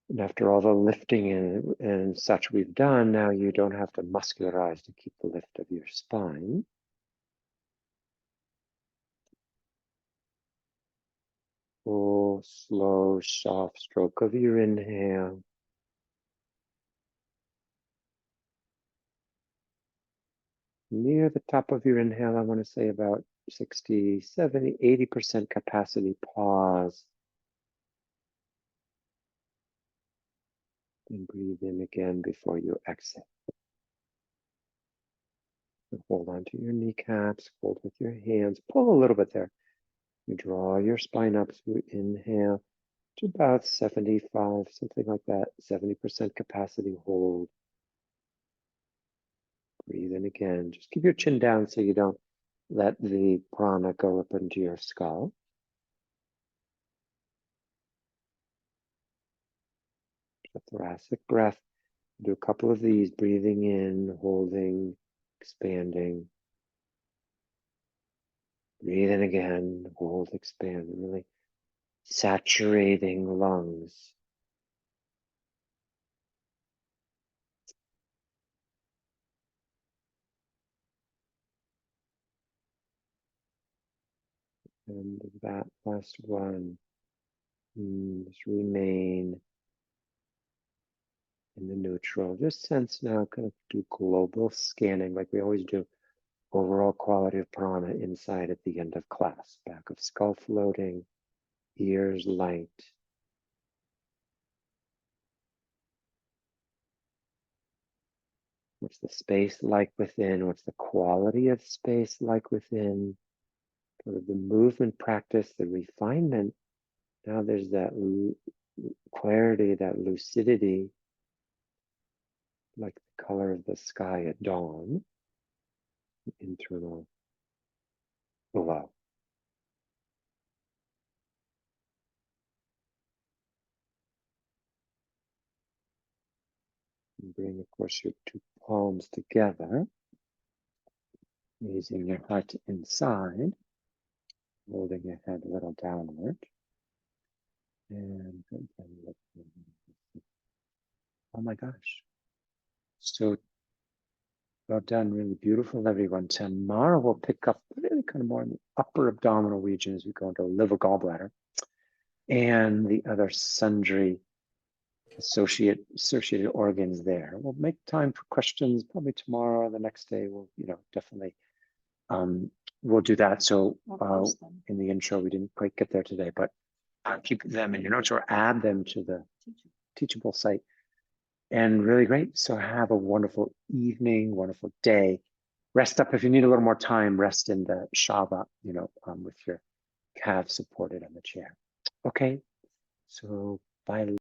And after all the lifting and such we've done, now you don't have to muscularize to keep the lift of your spine. Full, slow, soft stroke of your inhale. Near the top of your inhale, I want to say about 60, 70, 80% capacity. Pause. And breathe in again before you exhale. And hold on to your kneecaps, hold with your hands, pull a little bit there. You draw your spine up, so you inhale to about 75, something like that, 70% capacity, hold. Breathe in again. Just keep your chin down so you don't let the prana go up into your skull. A thoracic breath. Do a couple of these, breathing in, holding, expanding. Breathe in again, hold, expand, really saturating lungs. And that last one, just remain in the neutral. Just sense now, kind of do global scanning like we always do. Overall quality of prana inside at the end of class. Back of skull floating, ears light. What's the space like within? What's the quality of space like within? Sort of the movement practice, the refinement. Now there's that clarity, that lucidity, like the color of the sky at dawn, internal glow. And bring, of course, your two palms together, raising your heart inside, holding your head a little downward. And oh my gosh. So well done, really beautiful, everyone. Tomorrow we'll pick up really kind of more in the upper abdominal region as we go into liver, gallbladder, and the other sundry associated organs there. We'll make time for questions probably tomorrow or the next day. We'll, definitely we'll do that. So in the intro, we didn't quite get there today, but keep them in your notes or add them to the Teachable site. And really great. So have a wonderful evening, wonderful day. Rest up if you need a little more time. Rest in the shava, with your calves supported on the chair. Okay. So bye.